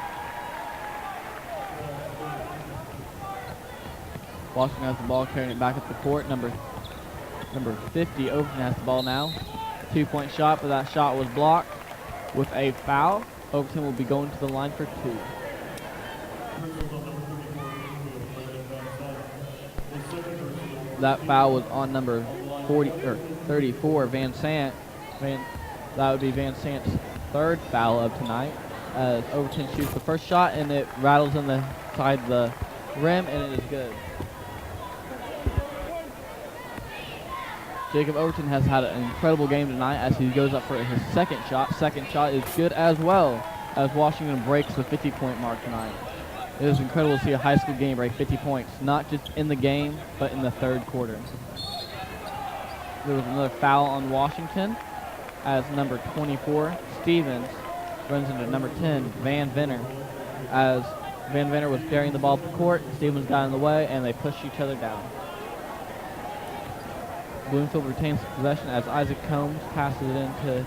Speaker 1: Washington has the ball, carrying it back up the court. Number 50, Overton has the ball now. 2-point shot, but that shot was blocked with a foul. Overton will be going to the line for 2. That foul was on number 34, Van Sant. That would be Van Sant's 3rd foul of tonight. As Overton shoots the first shot, and it rattles in the side of the rim, and it is good. Jacob Overton has had an incredible game tonight as he goes up for his 2nd shot. 2nd shot is good as well, as Washington breaks the 50-point mark tonight. It is incredible to see a high school game break 50 points, not just in the game, but in the 3rd quarter. There was another foul on Washington as number 24, Stevens, runs into number 10, Van Venner. As Van Venner was carrying the ball up the court, Stevens got in the way, and they pushed each other down. Bloomfield retains possession as Isaac Combs passes it into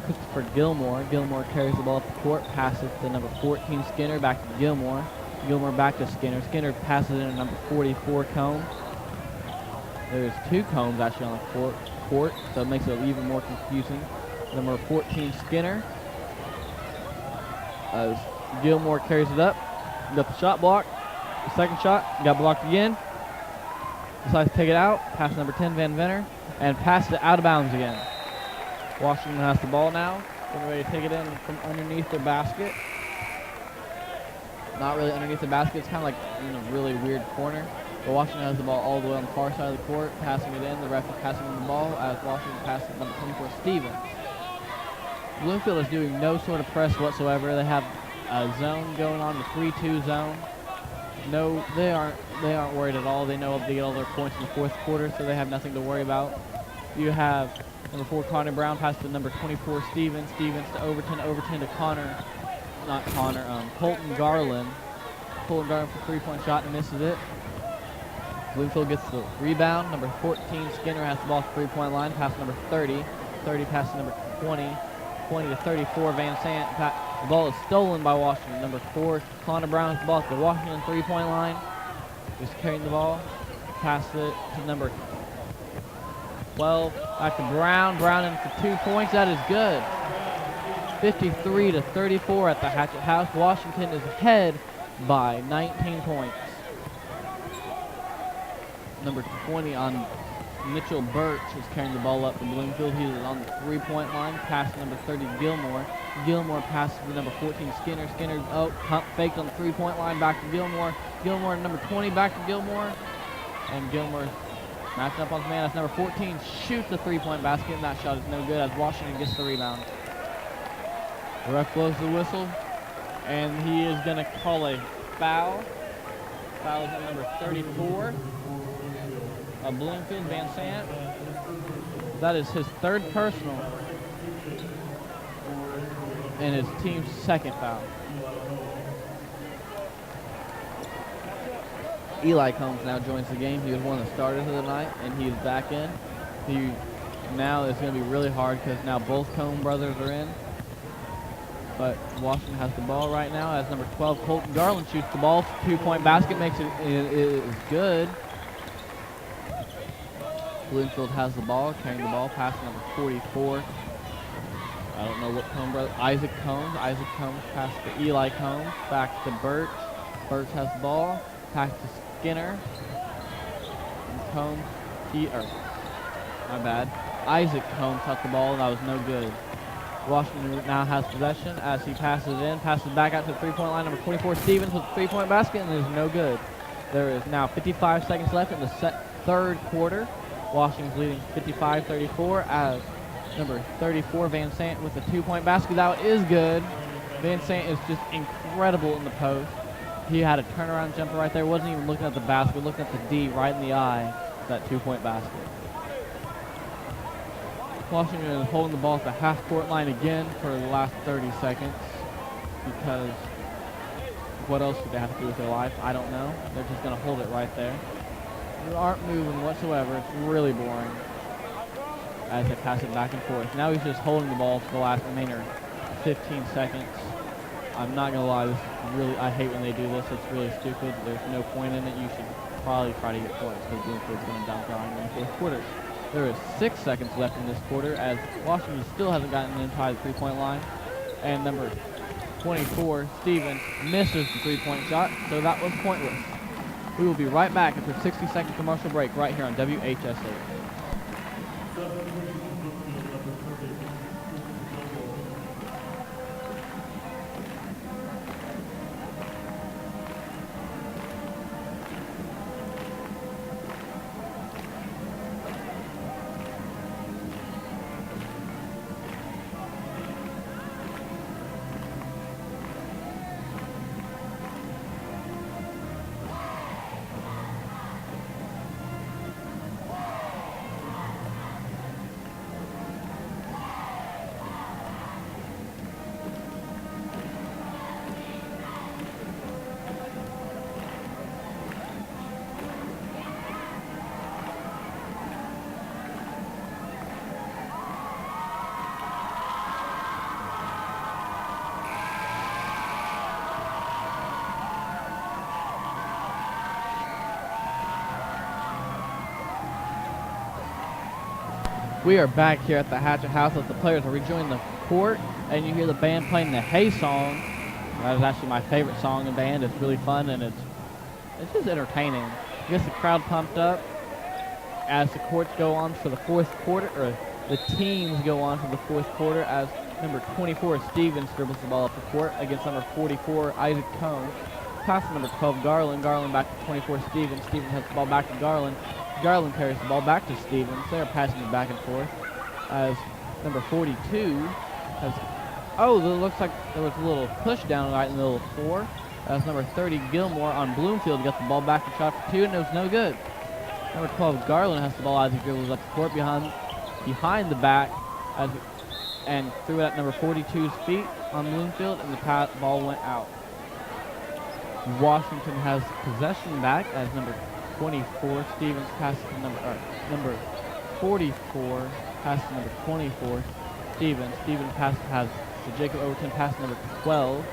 Speaker 1: Christopher Gilmore. Gilmore carries the ball up the court, passes to number 14, Skinner, back to Gilmore. Gilmore back to Skinner. Skinner passes it into number 44, Combs. There's 2 Combs actually on the court, so it makes it even more confusing. Number 14, Skinner. As Gilmore carries it up, got the shot blocked. The 2nd shot got blocked again. Decides to take it out. Pass number 10, Van Venner, and pass it out of bounds again. Washington has the ball now. Getting ready to take it in from underneath the basket. Not really underneath the basket. It's kind of like in a really weird corner. But Washington has the ball all the way on the far side of the court, passing it in. The ref is passing him the ball as Washington passes it number 24, Stevens. Bloomfield is doing no sort of press whatsoever. They have a zone going on, the 3-2 zone. No, they aren't worried at all. They know they get all their points in the 4th quarter, so they have nothing to worry about. You have number 4, Connor Brown, pass to number 24, Stevens. Stevens to Overton. Overton to Colton Garland. Colton Garland for three-point shot and misses it. Bloomfield gets the rebound. Number 14, Skinner, has the ball at the three-point line. Pass to number 30. 30 pass to number 20. 20 to 34, Van Sant. The ball is stolen by Washington. Number 4, Connor Brown has the ball at the Washington three-point line. Just carrying the ball. Pass it to number 12. Back to Brown. Brown in for 2 points. That is good. 53 to 34 at the Hatchet House. Washington is ahead by 19 points. Number 20 on Mitchell Birch is carrying the ball up for Bloomfield. He is on the three-point line. Pass to number 30, Gilmore. Gilmore passes to number 14, Skinner. Skinner, pump faked on the three-point line. Back to Gilmore. Gilmore, number 20, back to Gilmore. And Gilmore matching up on his man. That's number 14. Shoots the three-point basket, and that shot is no good as Washington gets the rebound. The ref blows the whistle, and he is going to call a foul. Foul is at number 34. Bloomfield, Van Sant. That is his third personal and his team's second foul. Eli Combs now joins the game. He was one of the starters of the night, and he is back in. Now it's going to be really hard because now both Combs brothers are in. But Washington has the ball right now as number 12, Colton Garland, shoots the ball. Two-point basket makes it is good. Bloomfield has the ball, carrying the ball, pass number 44. I don't know what Combs brother. Isaac Combs. Isaac Combs pass to Eli Combs. Back to Birch. Birch has the ball. Pass to Skinner. And Combs. My bad. Isaac Combs has the ball, and that was no good. Washington now has possession as he passes it in. Passes back out to the three-point line. Number 24, Stevens, with the three-point basket, and it is no good. There is now 55 seconds left in the third quarter. Washington's leading 55-34 as number 34, Van Sant, with a two-point basket. That is good. Van Sant is just incredible in the post. He had a turnaround jumper right there. Wasn't even looking at the basket, looking at the D right in the eye, that two-point basket. Washington is holding the ball at the half-court line again for the last 30 seconds because what else do they have to do with their life? I don't know. They're just going to hold it right there. They aren't moving whatsoever. It's really boring as they pass it back and forth. Now he's just holding the ball for the last remainder 15 seconds. I'm not going to lie, this is really, I hate when they do this. It's really stupid. There's no point in it. You should probably try to get points because Bloomfield's going to dunk on in the fourth quarter. There is 6 seconds left in this quarter as Washington still hasn't gotten inside the three-point line. And number 24, Stevens, misses the three-point shot, so that was pointless. We will be right back after a 60-second commercial break right here on WHSA. We are back here at the Hatchet House as the players are rejoining the court, and you hear the band playing the Hey song. That is actually my favorite song in the band. It's really fun, and it's just entertaining. It gets the crowd pumped up as the courts go on for the fourth quarter, or the teams go on for the fourth quarter as number 24, Stevens, dribbles the ball up the court against number 44, Isaac Combs. Pass to number 12, Garland. Garland back to 24, Stevens. Stevens has the ball back to Garland. Garland carries the ball back to Stevens. They're passing it back and forth as number 42 has... Oh, it looks like there was a little push down right in the middle of the floor. As number 30, Gilmore on Bloomfield, got the ball back and shot for two, and it was no good. Number 12, Garland has the ball as he dribbles up the court behind the back and threw it at number 42's feet on Bloomfield, and the ball went out. Washington has possession back as number 24 Stevens passes to number 44 passes to number 24 Stevens. Stevens has to Jacob Overton pass to number 12.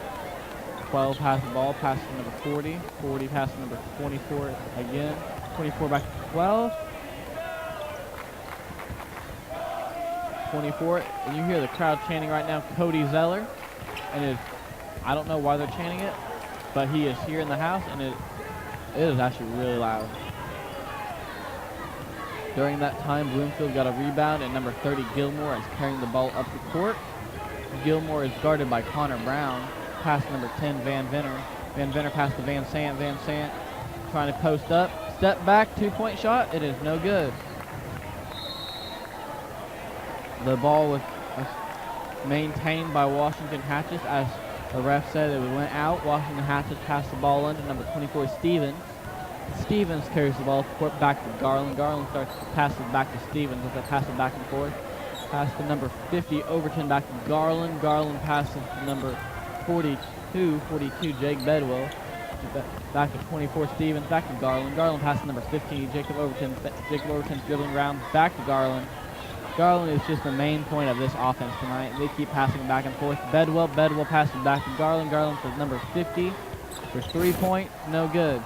Speaker 1: 12 passes the ball, passes to number 40. 40 passes to number 24 again. 24 back to 12. 24, and you hear the crowd chanting right now, Cody Zeller, and I don't know why they're chanting it, but he is here in the house, and it is actually really loud. During that time, Bloomfield got a rebound, and number 30, Gilmore, is carrying the ball up the court. Gilmore is guarded by Connor Brown. Pass to number 10, Van Venner. Van Venner pass to Van Sant. Van Sant trying to post up. Step back, two-point shot. It is no good. The ball was maintained by Washington Hatchets. As the ref said, it went out. Washington Hatchets passed the ball in to number 24, Stevens. Stevens carries the ball up the court back to Garland. Garland starts to pass it back to Stevens as they pass it back and forth. Pass to number 50, Overton back to Garland. Garland passes to number 42, Jake Bedwell. Back to 24, Stevens, back to Garland. Garland passes to number 15, Jacob Overton. Jacob Overton's dribbling around, back to Garland. Garland is just the main point of this offense tonight. They keep passing back and forth. Bedwell passes back to Garland. Garland for number 50 for 3-point, no good.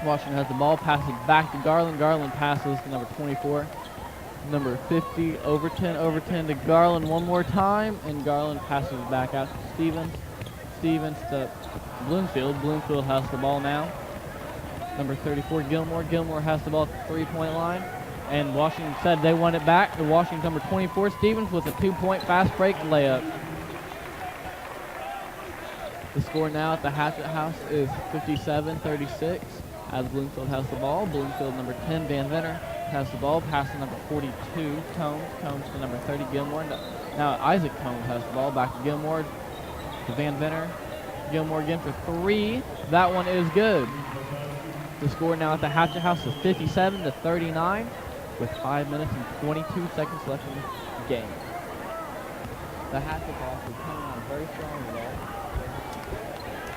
Speaker 1: Washington has the ball, passes back to Garland. Garland passes to number 24. Number 50, Overton. Overton to Garland one more time, and Garland passes back out to Stevens. Stevens to Bloomfield. Bloomfield has the ball now. Number 34, Gilmore. Gilmore has the ball at the 3-point line, and Washington said they want it back. The Washington number 24, Stevens, with a 2-point fast break layup. The score now at the Hatchet House is 57-36 as Bloomfield has the ball. Bloomfield number 10, Van Venner, has the ball, pass to number 42, Combs. Combs to number 30, Gilmore. Now Isaac Combs has the ball, back to Gilmore, to Van Venner. Gilmore again for 3. That one is good. The score now at the Hatchet House is 57-39 with 5 minutes and 22 seconds left in the game. The Hatchet House is coming on very strong today.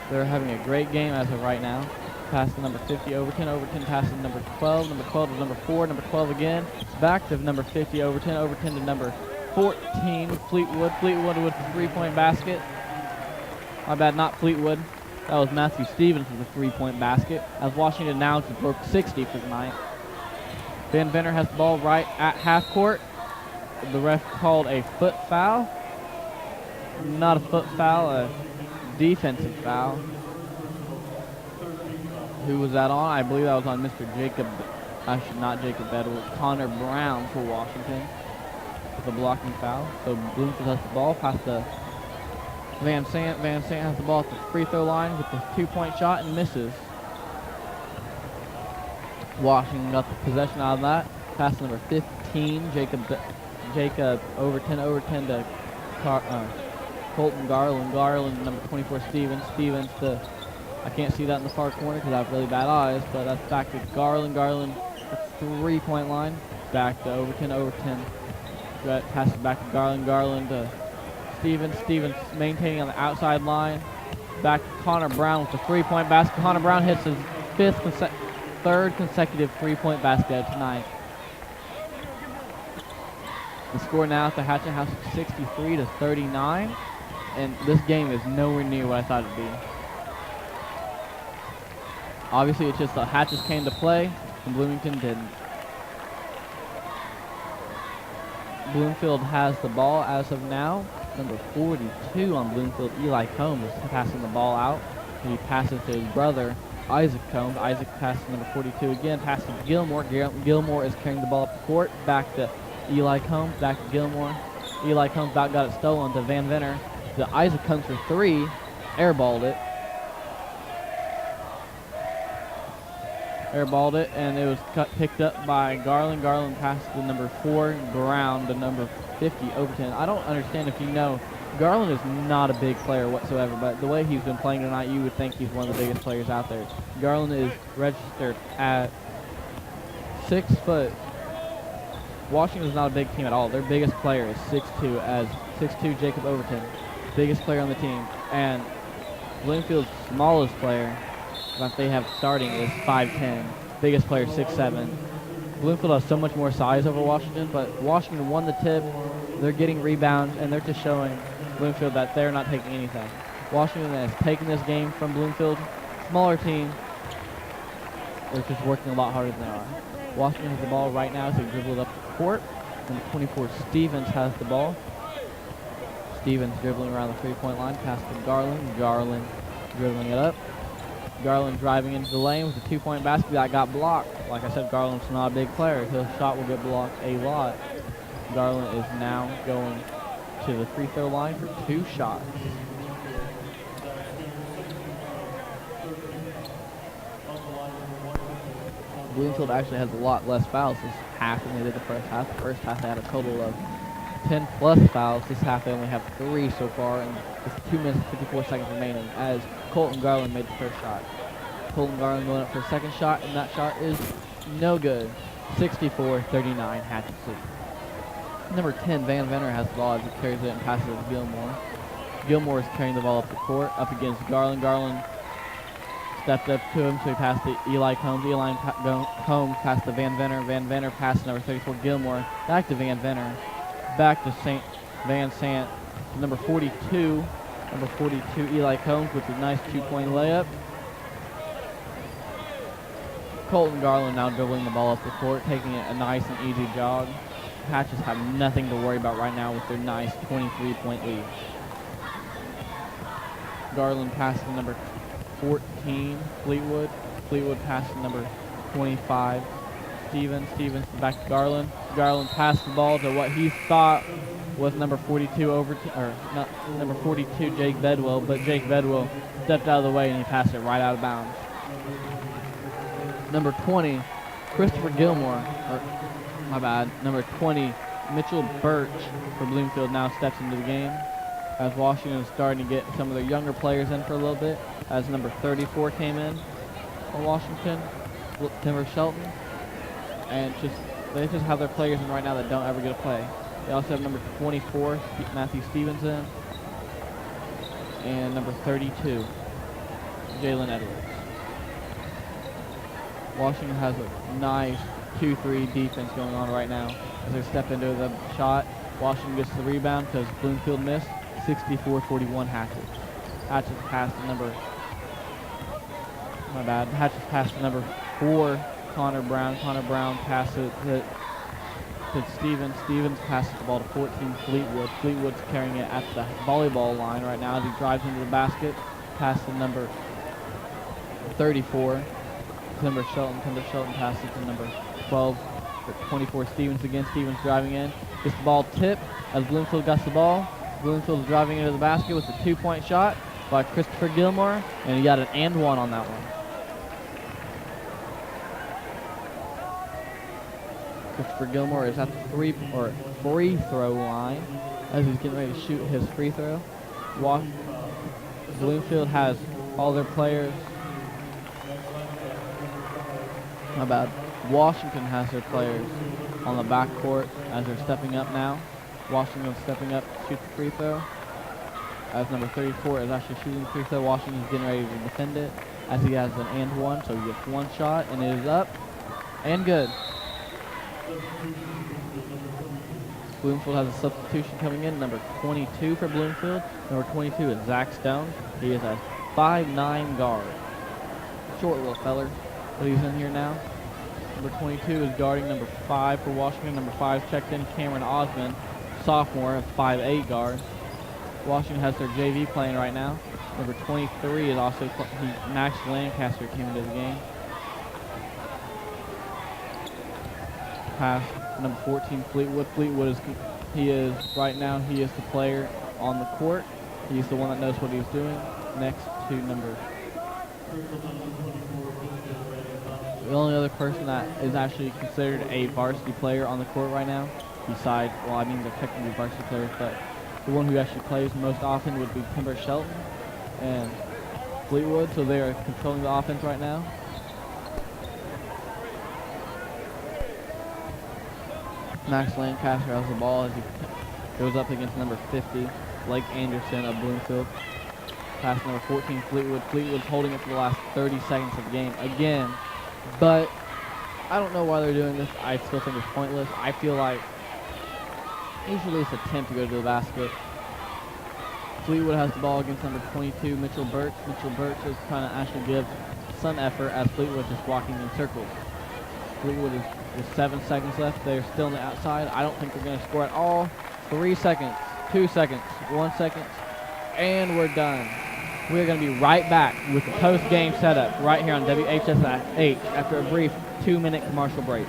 Speaker 1: They're having a great game as of right now. Pass to number 50, Overton. Overton passes to number 12. Number 12 to number 4. Number 12 again. Back to number 50, Overton. Overton to number 14, Fleetwood. Fleetwood with the 3-point basket. My bad, not Fleetwood. That was Matthew Stevens with the 3-point basket. As Washington now just broke 60 for the night. Van Venner has the ball right at half court. The ref called a foot foul. Not a foot foul, a defensive foul. Who was that on? I believe that was on Mr. Jacob, actually not Jacob Bedwell, Connor Brown for Washington with a blocking foul. So Bloomfield has the ball, pass to Van Sant. Van Sant has the ball at the free throw line with the 2-point shot and misses. Washington got the possession out of that. Pass to number 15, Jacob Overton. Overton to Colton Garland. Garland, number 24, Stevens. Stevens to, I can't see that in the far corner because I have really bad eyes, but that's back to Garland. Garland at the 3-point line. Back to Overton. Overton passes back to Garland. Garland to Stevens. Stevens maintaining on the outside line. Back to Connor Brown with the 3-point basket. Connor Brown hits his third consecutive 3-point basket tonight. The score now at the Hatchet House is 63-39, and this game is nowhere near what I thought it'd be. Obviously, it's just the Hatchets came to play, and Bloomington didn't. Bloomfield has the ball as of now. Number 42 on Bloomfield, Eli Combs, is passing the ball out. He passes to his brother, Isaac Combs. Isaac passes to number 42 again, passes to Gilmore. Gilmore is carrying the ball up the court. Back to Eli Combs, back to Gilmore. Eli Combs about got it stolen to Van Venner. The Isaac comes for 3, airballed it. Airballed it, and it was picked up by Garland. Garland passed to number 4, Brown, to number 50, Overton. I don't understand if you know, Garland is not a big player whatsoever, but the way he's been playing tonight, you would think he's one of the biggest players out there. Garland is registered at 6 foot. Washington is not a big team at all. Their biggest player is 6'2", as 6'2", Jacob Overton, biggest player on the team. And Bloomfield's smallest player that they have starting is 5'10". Biggest player 6'7". Bloomfield has so much more size over Washington, but Washington won the tip. They're getting rebounds, and they're just showing Bloomfield that they're not taking anything. Washington has taken this game from Bloomfield. Smaller team. They're just working a lot harder than they are. Washington has the ball right now as they dribble it up the court. Number 24, Stevens, has the ball. Stevens dribbling around the three-point line, pass to Garland. Garland dribbling it up. Garland driving into the lane with a two-point basket that got blocked. Like I said, Garland's not a big player. His shot will get blocked a lot. Garland is now going to the free throw line for 2 shots. Bloomfield actually has a lot less fouls this half than they did the first half. The first half they had a total of 10 plus fouls. This half they only have 3 so far, and with 2 minutes and 54 seconds remaining as Colton Garland made the first shot. Colton Garland going up for a second shot, and that shot is no good. 64-39, Hatchets lead. Number 10, Van Venner, has the ball as he carries it and passes it to Gilmore. Gilmore is carrying the ball up the court, up against Garland. Garland stepped up to him, so he passed to Eli Combs. Combs passed to Van Venner. Van Venner passed to number 34, Gilmore. Back to Van Venner. Back to Van Sant. Number 42. Number 42, Eli Combs, with a nice 2-point layup. Colton Garland now dribbling the ball up the court, taking it a nice and easy jog. Hatchets have nothing to worry about right now with their nice 23-point lead. Garland passes to number 14, Fleetwood. Fleetwood passes to number 25, Stevens. Stevens back to Garland. Garland passed the ball to what he thought was number 42 number 42, Jake Bedwell, but Jake Bedwell stepped out of the way and he passed it right out of bounds. Number 20, Christopher Gilmore, number 20, Mitchell Birch for Bloomfield now steps into the game as Washington is starting to get some of their younger players in for a little bit, as number 34 came in for Washington, Timber Shelton, and they just have their players in right now that don't ever get a play. They also have number 24, Matthew Stevens in, and number 32, Jalen Edwards. Washington has a nice 2-3 defense going on right now as they step into the shot. Washington gets the rebound because Bloomfield missed. 64-41 Hatchets. Hatchets passed to number, Hatchets passed to number 4, Connor Brown. Connor Brown passed it to Stevens. Stevens passes the ball to 14, Fleetwood. Fleetwood's carrying it at the volleyball line right now as he drives into the basket. Pass to number 34, Timber Shelton. Timber Shelton passes to number 12, for 24, Stevens again. Stevens driving in. Gets the ball tipped as Bloomfield gets the ball. Bloomfield is driving into the basket with a 2-point shot by Christopher Gilmore, and he got an and one on that one. Christopher Gilmore is at the free throw line as he's getting ready to shoot his free throw. Bloomfield has all their players. Washington has their players on the backcourt as they're stepping up now. Washington stepping up to shoot the free throw. As number 34 is actually shooting the free throw, Washington's getting ready to defend it as he has an and one, so he gets one shot and it is up and good. Bloomfield has a substitution coming in, number 22 for Bloomfield. Number 22 is Zach Stone. He is a 5'9" guard. Short little feller, but he's in here now. Number 22 is guarding number 5 for Washington. Number 5 checked in Cameron Osmond, sophomore, a 5'8" guard. Washington has their JV playing right now. Number 23 is also Max Lancaster came into the game. Pass number 14 Fleetwood. Fleetwood is the player on the court. He's the one that knows what he's doing. Next to number. The only other person that is actually considered a varsity player on the court right now, they're technically varsity players, but the one who actually plays most often would be Timber Shelton and Fleetwood, so they are controlling the offense right now. Max Lancaster has the ball as he goes up against number 50, Blake Anderson of Bloomfield. Pass number 14, Fleetwood. Fleetwood's holding it for the last 30 seconds of the game again. But I don't know why they're doing this. I still think it's pointless. I feel like he should at least attempt to go to the basket. Fleetwood has the ball against number 22, Mitchell Birch. Mitchell Birch is trying to actually give some effort as Fleetwood is just walking in circles. Fleetwood is with 7 seconds left. They're still on the outside. I don't think they're going to score at all. 3 seconds, 2 seconds, 1 second, and we're done. We're going to be right back with the post-game setup right here on WHSH after a brief 2-minute commercial break.